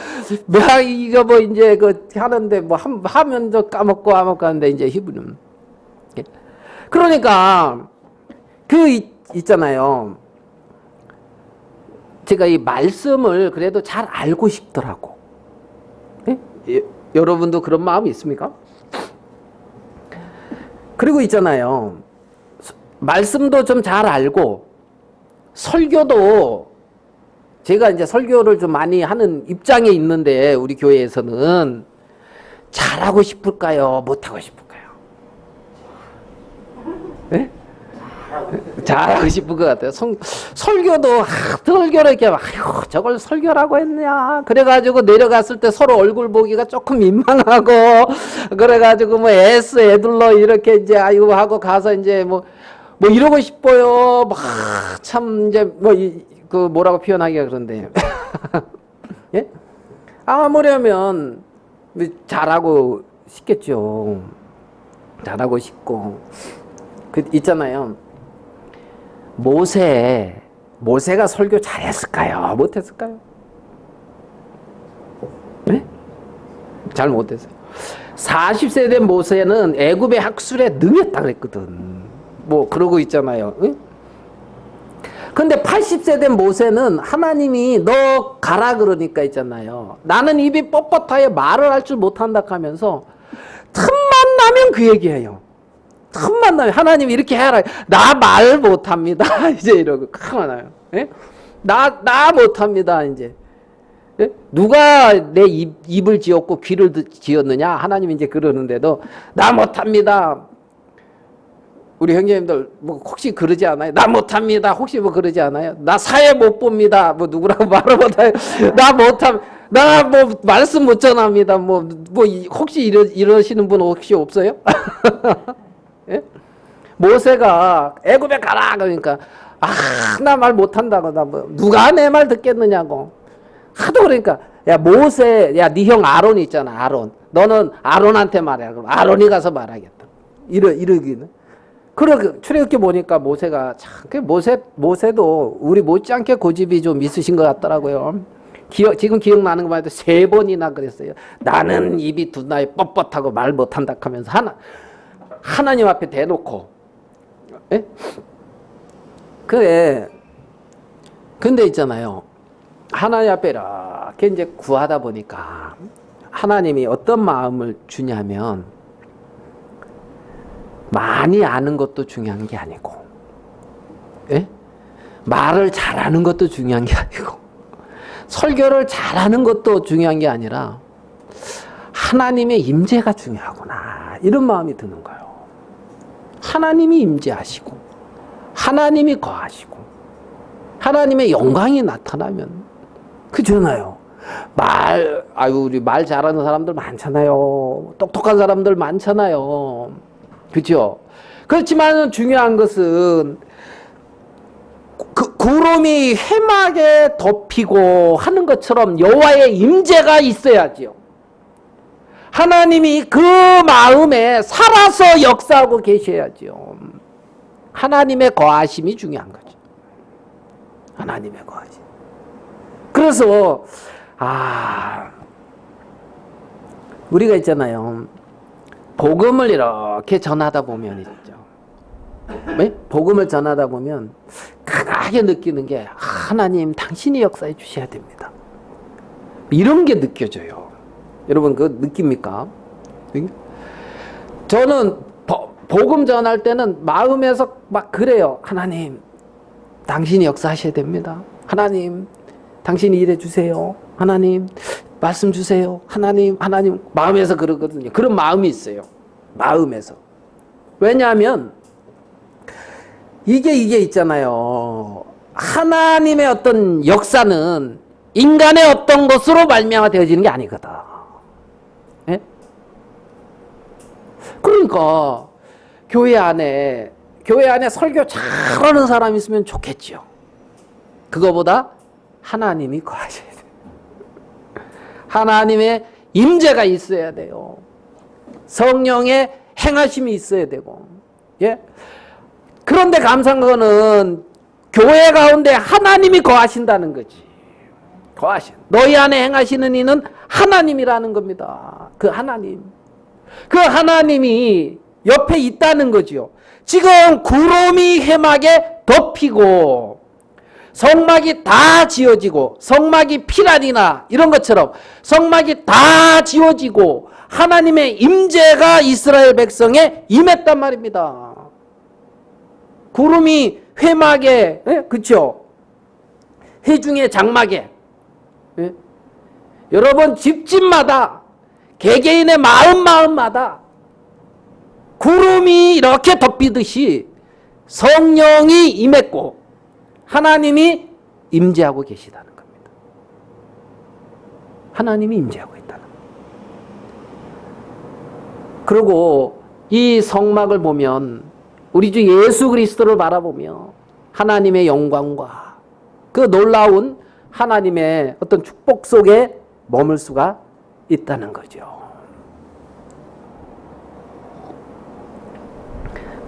이거 뭐 이제 그 하는데 뭐 하면 또 까먹고 하는데 이제 히브리어. 예? 그러니까 있잖아요. 제가 이 말씀을 그래도 잘 알고 싶더라고. 예? 여러분도 그런 마음이 있습니까? 그리고 있잖아요. 말씀도 좀 잘 알고 설교도 제가 이제 설교를 좀 많이 하는 입장에 있는데 우리 교회에서는 잘하고 싶을까요? 못하고 싶을까요? 네? 잘하고 싶을 것 같아요. 설교도 설교를 이렇게 아유 저걸 설교라고 했냐 그래가지고 내려갔을 때 서로 얼굴 보기가 조금 민망하고 그래가지고 뭐 애들러 이렇게 이제 아이고 하고 가서 이제 뭐 뭐 이러고 싶어요. 막 참 이제 뭐 그 뭐라고 표현하기가 그런데 예? 아무려면 잘하고 싶겠죠. 잘하고 싶고 그 있잖아요. 모세가 설교 잘했을까요? 못했을까요? 네? 잘 못했어요. 40세 된 모세는 애굽의 학술에 능했다 그랬거든. 뭐 그러고 있잖아요. 응? 근데 80세 된 모세는 하나님이 너 가라 그러니까 있잖아요. 나는 입이 뻣뻣하여 말을 할 줄 못한다 하면서 틈만 나면 그 얘기해요. 틈만 나면 하나님 이렇게 해라. 나 말 못합니다. 이제 이러고 큰일 나요. 나 못합니다. 이제 예? 누가 내 입을 지었고 귀를 지었느냐? 하나님이 이제 그러는데도 나 못합니다. 우리 형제님들 뭐 혹시 그러지 않아요? 나 못합니다. 혹시 뭐 그러지 않아요? 나 사회 못 봅니다. 뭐 누구라고 말을 못해요? 나 뭐 말씀 못 전합니다. 뭐 혹시 이러시는 분 혹시 없어요? 예? 모세가 애굽에 가라 그러니까 나 말 못한다고 나 뭐 누가 내 말 듣겠느냐고 하도 그러니까 야 모세 야 네 형 아론 있잖아 아론 너는 아론한테 말해 그럼 아론이 가서 말하겠다 이러기는 그러게 출애굽기 보니까 모세가 참 모세도 우리 못지않게 고집이 좀 있으신 것 같더라고요. 지금 기억나는 것만 해도 3번이나 그랬어요. 나는 입이 두나에 뻣뻣하고 말 못한다 하면서 하나님 앞에 대놓고 예? 그래 근데 있잖아요. 하나님 앞에 이렇게 이제 구하다 보니까 하나님이 어떤 마음을 주냐면 많이 아는 것도 중요한 게 아니고 예? 말을 잘하는 것도 중요한 게 아니고 설교를 잘하는 것도 중요한 게 아니라 하나님의 임재가 중요하구나 이런 마음이 드는 거예요. 하나님이 임재하시고 하나님이 거하시고 하나님의 영광이 나타나면 그잖아요. 우리 말 잘하는 사람들 많잖아요. 똑똑한 사람들 많잖아요. 그죠? 그렇지만 중요한 것은 구름이 회막에 덮이고 하는 것처럼 여호와의 임재가 있어야지요. 하나님이 그 마음에 살아서 역사하고 계셔야지요. 하나님의 거하심이 중요한 거죠. 하나님의 거하심. 그래서 우리가 있잖아요. 복음을 이렇게 전하다 보면 있죠. 네? 복음을 전하다 보면 강하게 느끼는 게 하나님 당신이 역사해 주셔야 됩니다. 이런 게 느껴져요. 여러분 그거 느낍니까? 저는 복음 전할 때는 마음에서 막 그래요. 하나님 당신이 역사하셔야 됩니다. 하나님 당신이 일해 주세요. 하나님 말씀 주세요. 하나님 마음에서 그러거든요. 그런 마음이 있어요. 마음에서. 왜냐하면 이게 있잖아요. 하나님의 어떤 역사는 인간의 어떤 것으로 말미암아 되어지는 게 아니거든. 예? 그러니까 교회 안에 설교 잘하는 사람이 있으면 좋겠죠. 그거보다 하나님이 거하셔야 돼요. 하나님의 임재가 있어야 돼요. 성령의 행하심이 있어야 되고. 예? 그런데 감사한 거는 교회 가운데 하나님이 거하신다는 거지. 너희 안에 행하시는 이는 하나님이라는 겁니다. 그 하나님이 옆에 있다는 거지요. 지금 구름이 회막에 덮이고 성막이 다 지어지고 성막이 피라니나 이런 것처럼 성막이 다 지어지고 하나님의 임재가 이스라엘 백성에 임했단 말입니다. 구름이 회막에 그렇죠? 회중의 장막에 여러분 집집마다 개개인의 마음마다 구름이 이렇게 덮이듯이 성령이 임했고 하나님이 임재하고 계시다는 겁니다. 하나님이 임재하고 있다는 겁니다. 그리고 이 성막을 보면 우리 주 예수 그리스도를 바라보며 하나님의 영광과 그 놀라운 하나님의 어떤 축복 속에 머물 수가 있다는 거죠.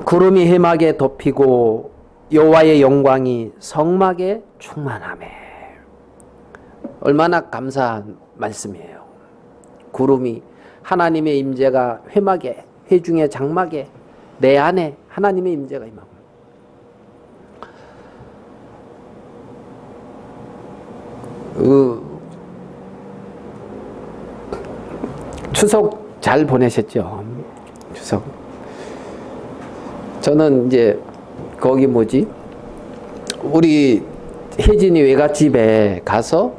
구름이 해막에 덮이고 여호와의 영광이 성막에 충만하매. 얼마나 감사한 말씀이에요. 구름이 하나님의 임재가 회막에, 회중의 장막에, 내 안에 하나님의 임재가 임하고. 추석 잘 보내셨죠? 추석. 저는 이제 거기 뭐지? 우리 혜진이 외갓집에 가서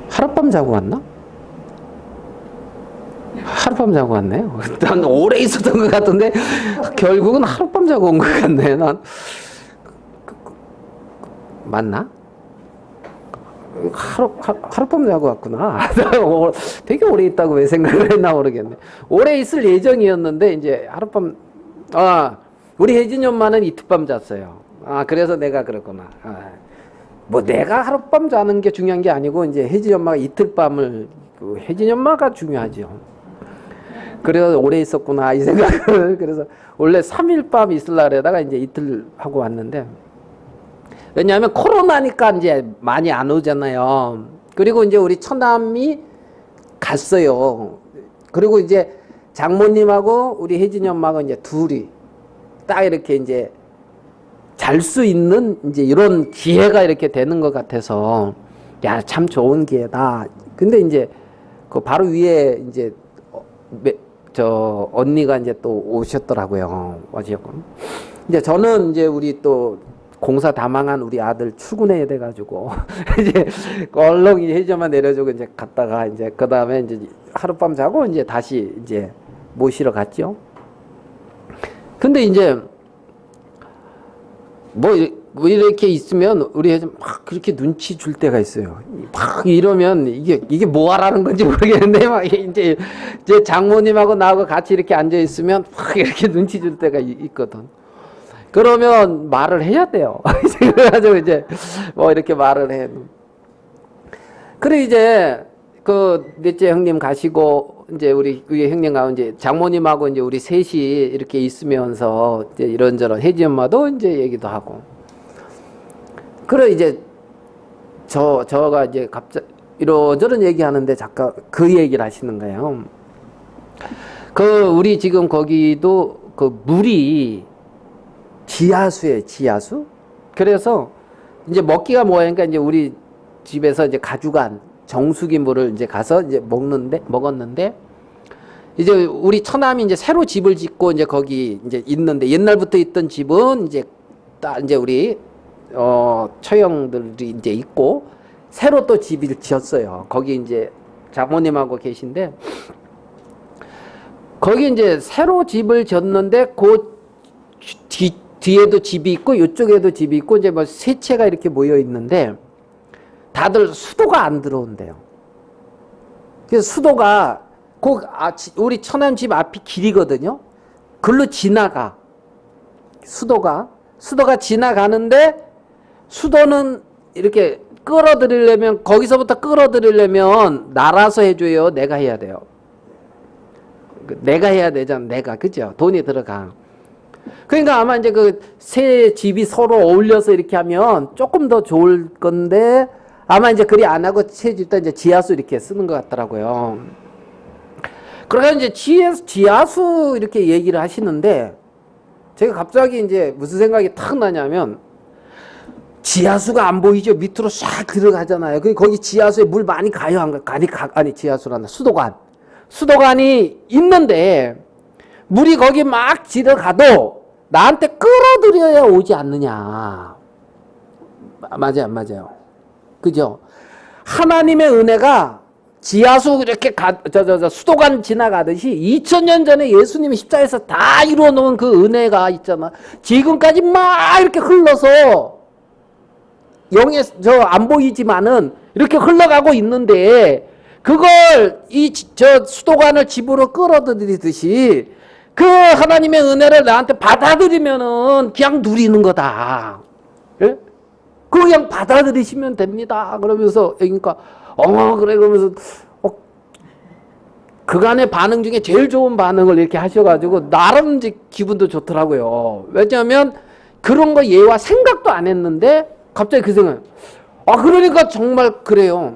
하룻밤 자고 왔나? 하룻밤 자고 왔네요. 난 오래 있었던 것 같은데 결국은 하룻밤 자고 온 것 같네. 난 맞나? 하룻밤 자고 왔구나. 되게 오래 있다고 왜 생각을 했나 모르겠네. 오래 있을 예정이었는데 이제 하룻밤. 우리 혜진이 엄마는 이틀밤 잤어요. 그래서 내가 그렇구나. 뭐 내가 하룻밤 자는 게 중요한 게 아니고 이제 혜진이 엄마가 이틀밤을, 혜진이 엄마가 중요하죠. 그래서 오래 있었구나 이 생각을. 그래서 원래 3일밤 있으려다가 이제 이틀 하고 왔는데, 왜냐하면 코로나니까 이제 많이 안 오잖아요. 그리고 이제 우리 처남이 갔어요. 그리고 이제 장모님하고 우리 혜진이 엄마가 이제 둘이 딱 이렇게 이제 잘 수 있는 이제 이런 기회가 이렇게 되는 것 같아서, 야, 참 좋은 기회다. 근데 이제 그 바로 위에 이제 저 언니가 이제 또 오셨더라고요. 어쨌건 이제 저는 이제 우리 또 공사 다 망한 우리 아들 출근해야 돼가지고 이제 얼렁 해저만 내려주고 이제 갔다가 이제 그 다음에 이제 하룻밤 자고 이제 다시 이제 모시러 갔죠. 근데 이제 뭐 이렇게 있으면 우리 애들 막 그렇게 눈치 줄 때가 있어요. 막 이러면 이게 뭐 하라는 건지 모르겠는데 막 이제 제 장모님하고 나하고 같이 이렇게 앉아 있으면 막 이렇게 눈치 줄 때가 있거든. 그러면 말을 해야 돼요. 그래가지고 이제 뭐 이렇게 말을 해. 그래 이제 그 넷째 형님 가시고 이제 우리 형님하고 이제 장모님하고 이제 우리 셋이 이렇게 있으면서 이제 이런저런 혜지 엄마도 이제 얘기도 하고. 그래 이제 저가 이제 갑자기 이런저런 얘기하는데 잠깐 그 얘기를 하시는 거예요. 그 우리 지금 거기도 그 물이 지하수에 지하수. 그래서 이제 먹기가 뭐하니까 이제 우리 집에서 이제 가져간 정수기 물을 이제 가서 이제 먹었는데 이제 우리 처남이 이제 새로 집을 짓고 이제 거기 이제 있는데, 옛날부터 있던 집은 이제 딱 이제 우리 처형들이 이제 있고 새로 또 집을 지었어요. 거기 이제 장모님하고 계신데 거기 이제 새로 집을 지었는데 그 뒤에도 집이 있고 이쪽에도 집이 있고 이제 뭐 세 채가 이렇게 모여 있는데 다들 수도가 안 들어온대요. 그래서 수도가 우리 처남 집 앞이 길이거든요. 글로 지나가. 수도가 지나가는데 수도는 이렇게 끌어들이려면 거기서부터 끌어들이려면 날아서 해줘요. 내가 해야 돼요. 내가 해야 되잖아. 내가. 그죠? 돈이 들어가. 그러니까 아마 이제 그 세 집이 서로 어울려서 이렇게 하면 조금 더 좋을 건데 아마 이제 그리 안 하고 세 집 다 이제 지하수 이렇게 쓰는 것 같더라고요. 그러니까 이제 지하수 이렇게 얘기를 하시는데 제가 갑자기 이제 무슨 생각이 탁 나냐면 지하수가 안 보이죠? 밑으로 싹 들어가잖아요. 거기 지하수에 물 많이 가요? 안 가? 아니 지하수란다. 수도관이 있는데 물이 거기 막 들어가도 나한테 끌어들여야 오지 않느냐. 맞아요, 안 맞아요? 그죠? 하나님의 은혜가 지하수 이렇게 수도관 지나가듯이 2000년 전에 예수님이 십자가에서 다 이루어 놓은 그 은혜가 있잖아. 지금까지 막 이렇게 흘러서 영에 안 보이지만은 이렇게 흘러가고 있는데 그걸 수도관을 집으로 끌어들이듯이 그 하나님의 은혜를 나한테 받아들이면은 그냥 누리는 거다. 예? 그거 그냥 받아들이시면 됩니다. 그러면서, 그러니까, 그래, 그러면서, 그간의 반응 중에 제일 좋은 반응을 이렇게 하셔가지고, 나름 이제 기분도 좋더라고요. 왜냐하면, 그런 거 예와 생각도 안 했는데, 갑자기 그 생각, 그러니까 정말 그래요.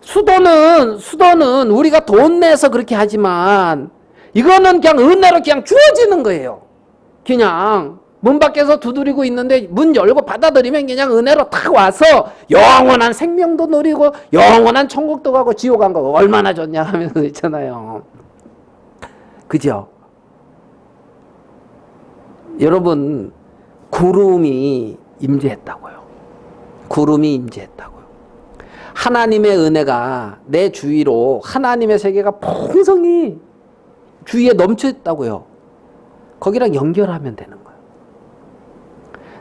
수도는 우리가 돈 내서 그렇게 하지만, 이거는 그냥 은혜로 그냥 주어지는 거예요. 그냥 문 밖에서 두드리고 있는데 문 열고 받아들이면 그냥 은혜로 탁 와서 영원한 생명도 누리고 영원한 천국도 가고 지옥 간 거 얼마나 좋냐 하면서 있잖아요. 그죠? 여러분, 구름이 임재했다고요. 구름이 임재했다고요. 하나님의 은혜가 내 주위로 하나님의 세계가 풍성히 주위에 넘쳐있다고요. 거기랑 연결하면 되는 거예요.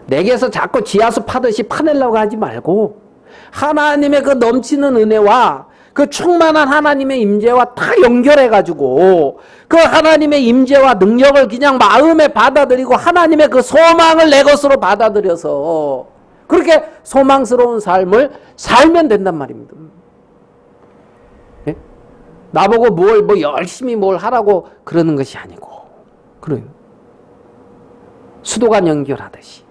내게서 자꾸 지하수 파듯이 파내려고 하지 말고 하나님의 그 넘치는 은혜와 그 충만한 하나님의 임재와 다 연결해가지고 그 하나님의 임재와 능력을 그냥 마음에 받아들이고 하나님의 그 소망을 내 것으로 받아들여서 그렇게 소망스러운 삶을 살면 된단 말입니다. 나보고 뭐 열심히 뭘 하라고 그러는 것이 아니고, 그래요. 수도관 연결하듯이.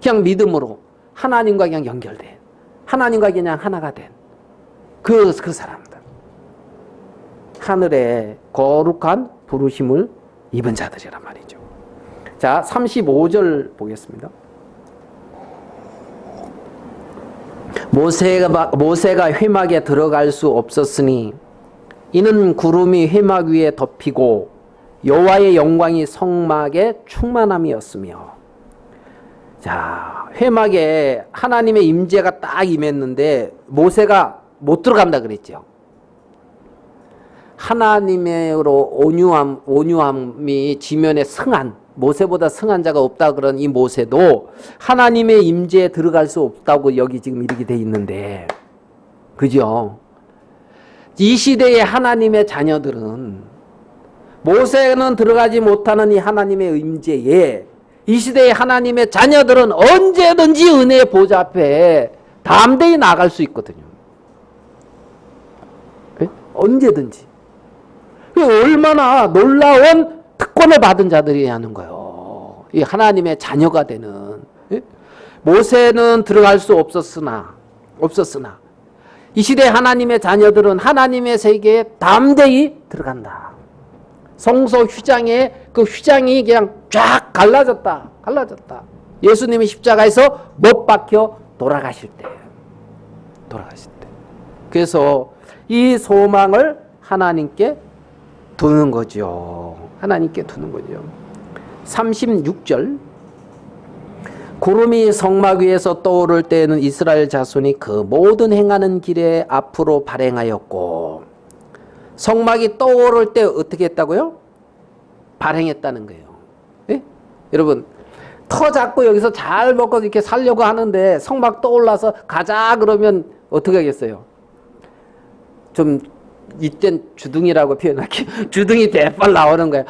그냥 믿음으로 하나님과 그냥 연결된, 하나님과 그냥 하나가 된 그 사람들. 하늘의 거룩한 부르심을 입은 자들이란 말이죠. 자, 35절 보겠습니다. 모세가 회막에 들어갈 수 없었으니 이는 구름이 회막 위에 덮이고 여호와의 영광이 성막에 충만함이었으며. 자, 회막에 하나님의 임재가 딱 임했는데 모세가 못 들어간다 그랬죠. 하나님으로 온유함이 지면에 승한, 모세보다 승한 자가 없다 그런 이 모세도 하나님의 임재에 들어갈 수 없다고 여기 지금 이렇게 돼 있는데, 그죠? 이 시대의 하나님의 자녀들은 모세는 들어가지 못하는 이 하나님의 임재에 이 시대의 하나님의 자녀들은 언제든지 은혜의 보좌 앞에 담대히 나갈 수 있거든요. 언제든지. 얼마나 놀라운 특권을 받은 자들이냐는 거예요. 이 하나님의 자녀가 되는. 모세는 들어갈 수 없었으나 이 시대 하나님의 자녀들은 하나님의 세계에 담대히 들어간다. 성소 휘장에 그 휘장이 그냥 쫙 갈라졌다. 예수님이 십자가에서 못 박혀 돌아가실 때. 그래서 이 소망을 하나님께 두는 거죠. 36절. 구름이 성막 위에서 떠오를 때에는 이스라엘 자손이 그 모든 행하는 길에 앞으로 발행하였고, 성막이 떠오를 때 어떻게 했다고요? 발행했다는 거예요. 예? 여러분, 터 잡고 여기서 잘 먹고 이렇게 살려고 하는데 성막 떠올라서 가자 그러면 어떻게 하겠어요? 좀 이땐 주둥이라고 표현할게. 주둥이 대빨 나오는 거예요.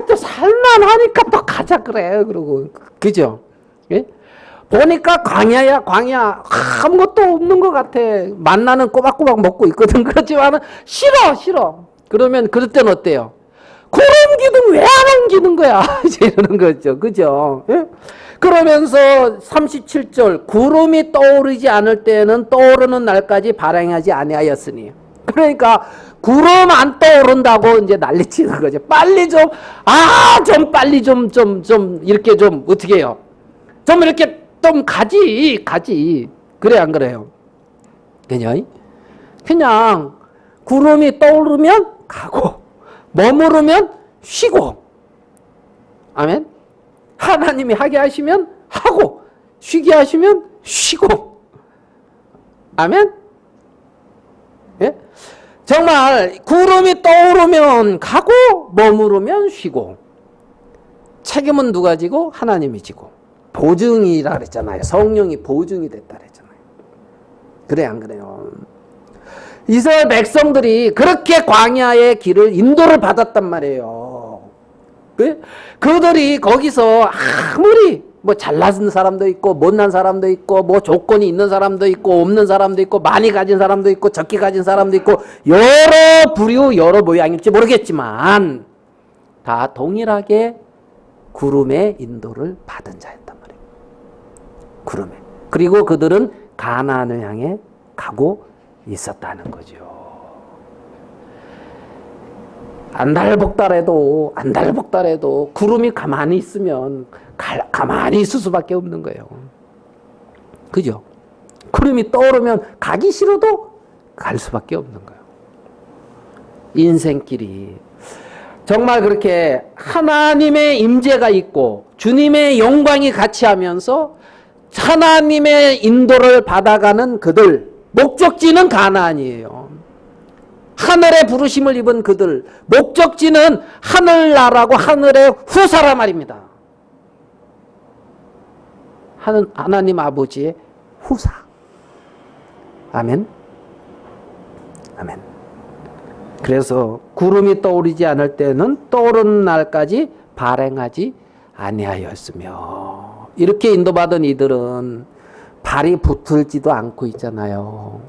또 살만하니까 또 가자 그래. 그러고, 그죠? 예? 보니까 광야. 아무것도 없는 것 같아. 만나는 꼬박꼬박 먹고 있거든. 그렇지만 싫어. 그러면 그럴 땐 어때요? 구름 기둥 왜 안 옮기는 거야? 이제 이러는 거죠. 그죠? 예? 그러면서 37절, 구름이 떠오르지 않을 때는 떠오르는 날까지 발행하지 아니하였으니. 그러니까 구름 안 떠오른다고 이제 난리치는 거죠. 빨리 좀 빨리 좀 이렇게 좀 어떻게 해요? 좀 이렇게 좀 가지. 그래 안 그래요? 그냥 구름이 떠오르면 가고 머무르면 쉬고. 아멘. 하나님이 하게 하시면 하고 쉬게 하시면 쉬고. 아멘. 예? 정말 구름이 떠오르면 가고 머무르면 쉬고. 책임은 누가 지고? 하나님이 지고. 보증이라 그랬잖아요. 성령이 보증이 됐다 그랬잖아요. 그래 안 그래요? 이스라엘 백성들이 그렇게 광야의 길을 인도를 받았단 말이에요. 그들이 거기서 아무리 뭐 잘난 사람도 있고 못난 사람도 있고 뭐 조건이 있는 사람도 있고 없는 사람도 있고 많이 가진 사람도 있고 적게 가진 사람도 있고 여러 부류 여러 모양일지 모르겠지만 다 동일하게 구름의 인도를 받은 자였단 말이에요. 구름에. 그리고 그들은 가나안을 향해 가고 있었다는 거죠. 안달복달해도 구름이 가만히 있으면 가만히 있을 수밖에 없는 거예요. 그죠? 구름이 떠오르면 가기 싫어도 갈 수밖에 없는 거예요. 인생길이 정말 그렇게 하나님의 임재가 있고 주님의 영광이 같이 하면서 하나님의 인도를 받아가는 그들, 목적지는 가나안이에요. 하늘의 부르심을 입은 그들, 목적지는 하늘나라고 하늘의 후사라 말입니다. 하나님 아버지의 후사. 아멘. 아멘. 그래서 구름이 떠오르지 않을 때는 떠오르는 날까지 발행하지 아니하였으며, 이렇게 인도받은 이들은 발이 붙을지도 않고 있잖아요.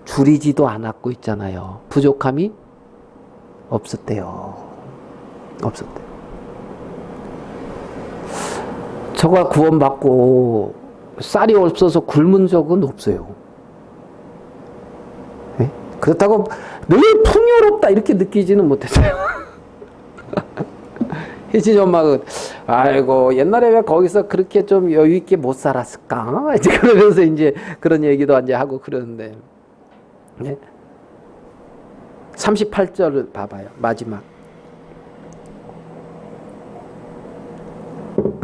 줄이지도 않았고 있잖아요. 부족함이 없었대요. 없었대요. 저가 구원받고 쌀이 없어서 굶은 적은 없어요. 네? 그렇다고 늘 풍요롭다 이렇게 느끼지는 못했어요. 혜진이 엄마가 아이고 옛날에 왜 거기서 그렇게 좀 여유 있게 못 살았을까? 이제 그러면서 이제 그런 얘기도 이제 하고 그러는데, 네? 38절을 봐봐요. 마지막.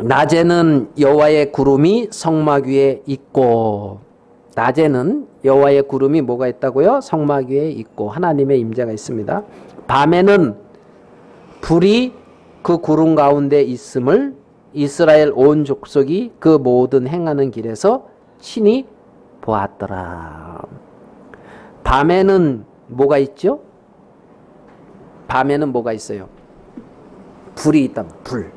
낮에는 여호와의 구름이 성막 위에 있고, 낮에는 여호와의 구름이 뭐가 있다고요? 성막 위에 있고 하나님의 임재가 있습니다. 밤에는 불이 그 구름 가운데 있음을 이스라엘 온 족속이 그 모든 행하는 길에서 친히 보았더라. 밤에는 뭐가 있죠? 밤에는 뭐가 있어요? 불이 있다. 불.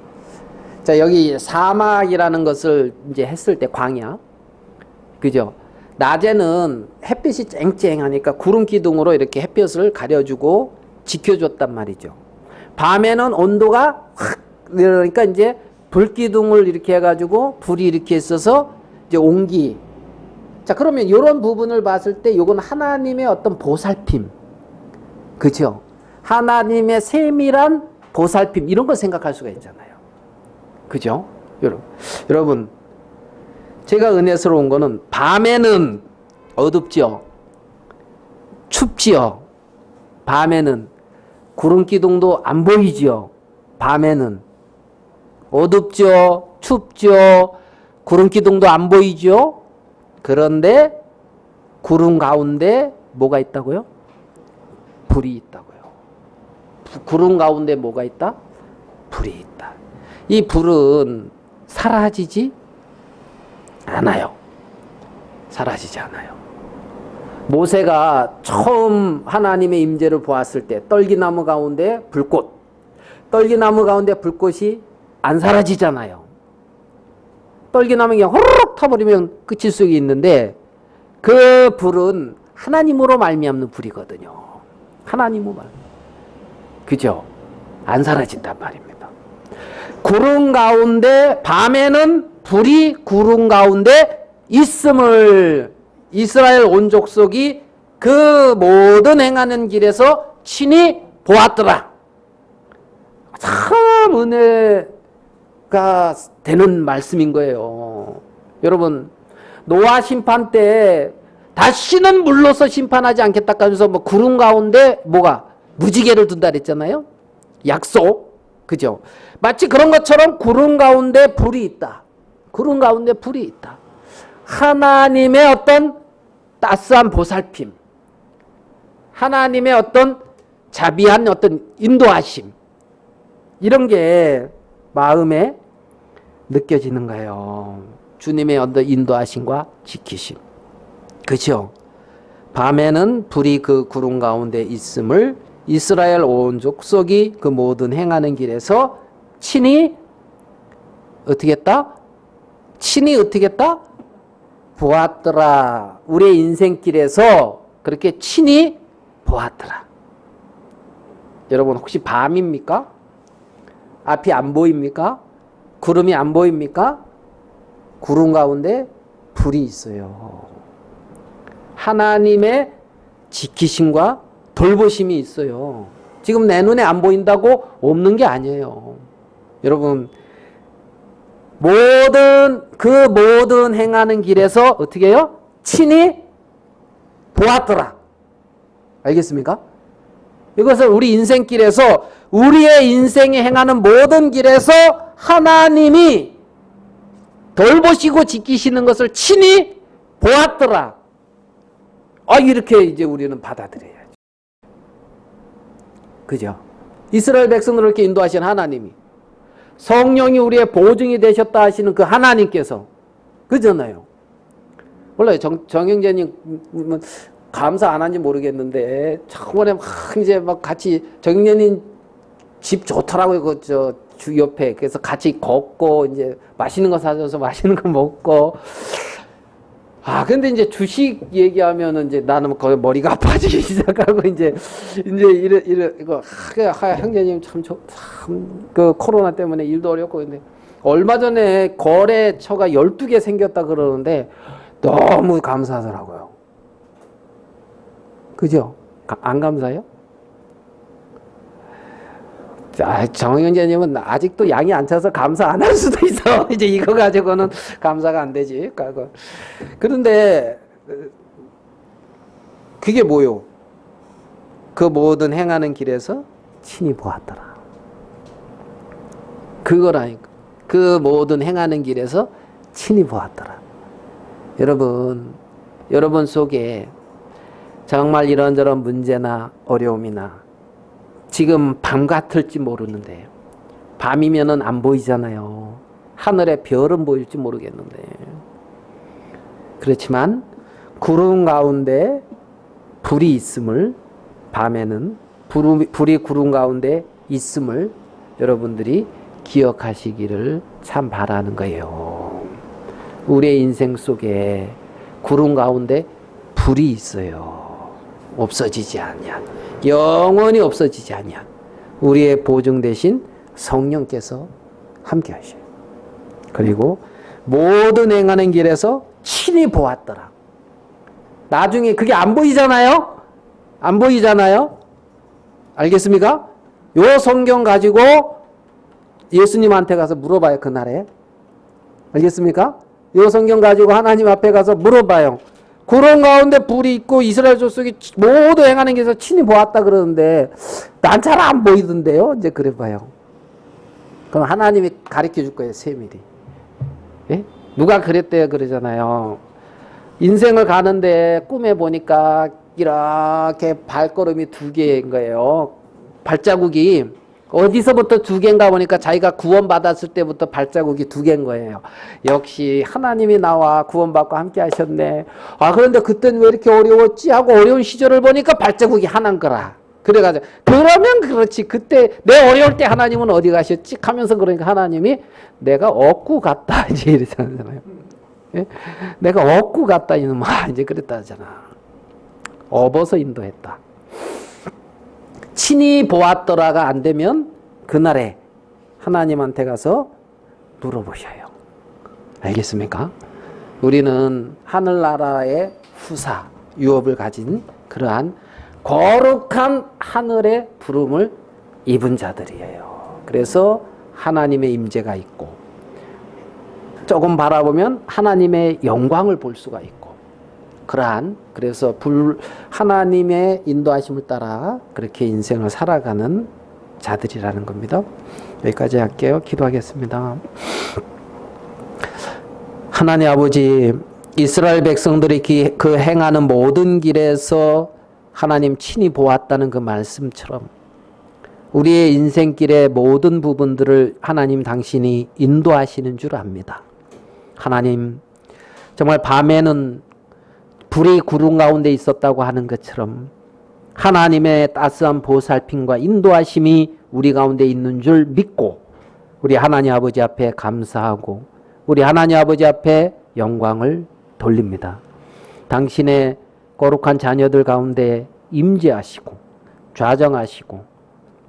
자, 여기 사막이라는 것을 이제 했을 때 광야. 그죠? 낮에는 햇빛이 쨍쨍하니까 구름 기둥으로 이렇게 햇볕을 가려주고 지켜줬단 말이죠. 밤에는 온도가 확 내려오니까 이제 불기둥을 이렇게 해가지고 불이 이렇게 있어서 이제 온기. 자, 그러면 이런 부분을 봤을 때 이건 하나님의 어떤 보살핌. 그죠? 하나님의 세밀한 보살핌. 이런 걸 생각할 수가 있잖아요. 그죠? 여러분, 제가 은혜스러운 거는 밤에는 어둡죠? 춥지요? 밤에는 구름 기둥도 안 보이지요? 밤에는 어둡죠? 춥죠? 구름 기둥도 안 보이죠? 그런데 구름 가운데 뭐가 있다고요? 불이 있다고요. 구름 가운데 뭐가 있다? 불이 있다. 이 불은 사라지지 않아요. 사라지지 않아요. 모세가 처음 하나님의 임재를 보았을 때 떨기나무 가운데 불꽃, 떨기나무 가운데 불꽃이 안 사라지잖아요. 떨기나무 그냥 호로록 타버리면 끝일 수 있는데 그 불은 하나님으로 말미암는 불이거든요. 하나님으로 그죠? 안 사라진단 말입니다. 구름 가운데 밤에는 불이 구름 가운데 있음을 이스라엘 온 족속이 그 모든 행하는 길에서 친히 보았더라. 참 은혜가 되는 말씀인 거예요. 여러분, 노아 심판 때 다시는 물로서 심판하지 않겠다 하면서 뭐 구름 가운데 뭐가 무지개를 둔다 그랬잖아요. 약속. 그죠? 마치 그런 것처럼 구름 가운데 불이 있다. 구름 가운데 불이 있다. 하나님의 어떤 따스한 보살핌, 하나님의 어떤 자비한 어떤 인도하심, 이런 게 마음에 느껴지는 거예요. 주님의 어떤 인도하심과 지키심. 그죠? 밤에는 불이 그 구름 가운데 있음을 이스라엘 온 족속이 그 모든 행하는 길에서 친히 어떻게 했다? 친히 어떻게 했다? 보았더라. 우리의 인생길에서 그렇게 친히 보았더라. 여러분 혹시 밤입니까? 앞이 안 보입니까? 구름이 안 보입니까? 구름 가운데 불이 있어요. 하나님의 지키심과 돌보심이 있어요. 지금 내 눈에 안 보인다고 없는 게 아니에요. 여러분 모든 행하는 길에서 어떻게 해요? 친히 보았더라. 알겠습니까? 이것을 우리 인생길에서 우리의 인생에 행하는 모든 길에서 하나님이 돌보시고 지키시는 것을 친히 보았더라. 이렇게 이제 우리는 받아들여야죠. 그죠? 이스라엘 백성들을 이렇게 인도하신 하나님이, 성령이 우리의 보증이 되셨다 하시는 그 하나님께서, 그잖아요. 몰라요. 정영재님 감사 안 한지 모르겠는데 저번에 막 이제 막 같이 정영재님 집 좋더라고요. 그 주 옆에. 그래서 같이 걷고 이제 맛있는 거 사줘서 맛있는 거 먹고. 근데 이제 주식 얘기하면은 이제 나는 거의 머리가 아파지기 시작하고 이제 이거 형제님 참 그 코로나 때문에 일도 어렵고. 근데 얼마 전에 거래처가 12개 생겼다 그러는데 너무 감사하더라고요. 그죠? 안 감사해요? 정영재님은 아직도 양이 안 차서 감사 안 할 수도 있어. 이제 이거 가지고는 감사가 안 되지. 그런데 그게 뭐요? 그 모든 행하는 길에서 친히 보았더라. 그거라니까. 그 모든 행하는 길에서 친히 보았더라. 여러분 속에 정말 이런저런 문제나 어려움이나 지금 밤 같을지 모르는데, 밤이면은 안 보이잖아요. 하늘에 별은 보일지 모르겠는데, 그렇지만 구름 가운데 불이 있음을, 밤에는 불이 구름 가운데 있음을 여러분들이 기억하시기를 참 바라는 거예요. 우리의 인생 속에 구름 가운데 불이 있어요. 없어지지 않냐. 영원히 없어지지 아니한 우리의 보증 대신 성령께서 함께 하셔요. 그리고 모든 행하는 길에서 친히 보았더라. 나중에 그게 안 보이잖아요? 안 보이잖아요? 알겠습니까? 요 성경 가지고 예수님한테 가서 물어봐요. 그날에. 알겠습니까? 요 성경 가지고 하나님 앞에 가서 물어봐요. 구름 가운데 불이 있고 이스라엘 족속이 모두 행하는 길에서 친히 보았다 그러는데 난 잘 안 보이던데요. 이제 그래 봐요. 그럼 하나님이 가르쳐 줄 거예요. 세밀히. 예? 누가 그랬대요 그러잖아요. 인생을 가는데 꿈에 보니까 이렇게 발걸음이 2개인 거예요. 발자국이 어디서부터 2개인가 보니까 자기가 구원받았을 때부터 발자국이 2개인 거예요. 역시 하나님이 나와 구원받고 함께 하셨네. 그런데 그때는 왜 이렇게 어려웠지? 하고 어려운 시절을 보니까 발자국이 하나인 거라. 그래가지고 그러면 그렇지. 그때 내 어려울 때 하나님은 어디 가셨지? 하면서 그러니까 하나님이 내가 얻고 갔다. 이제 이러잖아요. 예? 내가 얻고 갔다 이놈아. 이제 그랬다잖아. 업어서 인도했다. 친히 보았더라가 안 되면 그날에 하나님한테 가서 물어보셔요. 알겠습니까? 우리는 하늘나라의 후사, 유업을 가진 그러한 거룩한 하늘의 부름을 입은 자들이에요. 그래서 하나님의 임재가 있고 조금 바라보면 하나님의 영광을 볼 수가 있고 그래서 하나님의 인도하심을 따라 그렇게 인생을 살아가는 자들이라는 겁니다. 여기까지 할게요. 기도하겠습니다. 하나님 아버지, 이스라엘 백성들이 그 행하는 모든 길에서 하나님 친히 보았다는 그 말씀처럼 우리의 인생길의 모든 부분들을 하나님 당신이 인도하시는 줄 압니다. 하나님, 정말 밤에는 불이 구름 가운데 있었다고 하는 것처럼 하나님의 따스한 보살핌과 인도하심이 우리 가운데 있는 줄 믿고 우리 하나님 아버지 앞에 감사하고 우리 하나님 아버지 앞에 영광을 돌립니다. 당신의 거룩한 자녀들 가운데 임재하시고 좌정하시고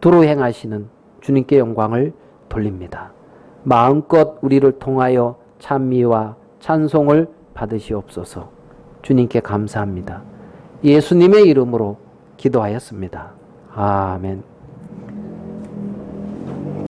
두루 행하시는 주님께 영광을 돌립니다. 마음껏 우리를 통하여 찬미와 찬송을 받으시옵소서. 주님께 감사합니다. 예수님의 이름으로 기도하였습니다. 아멘.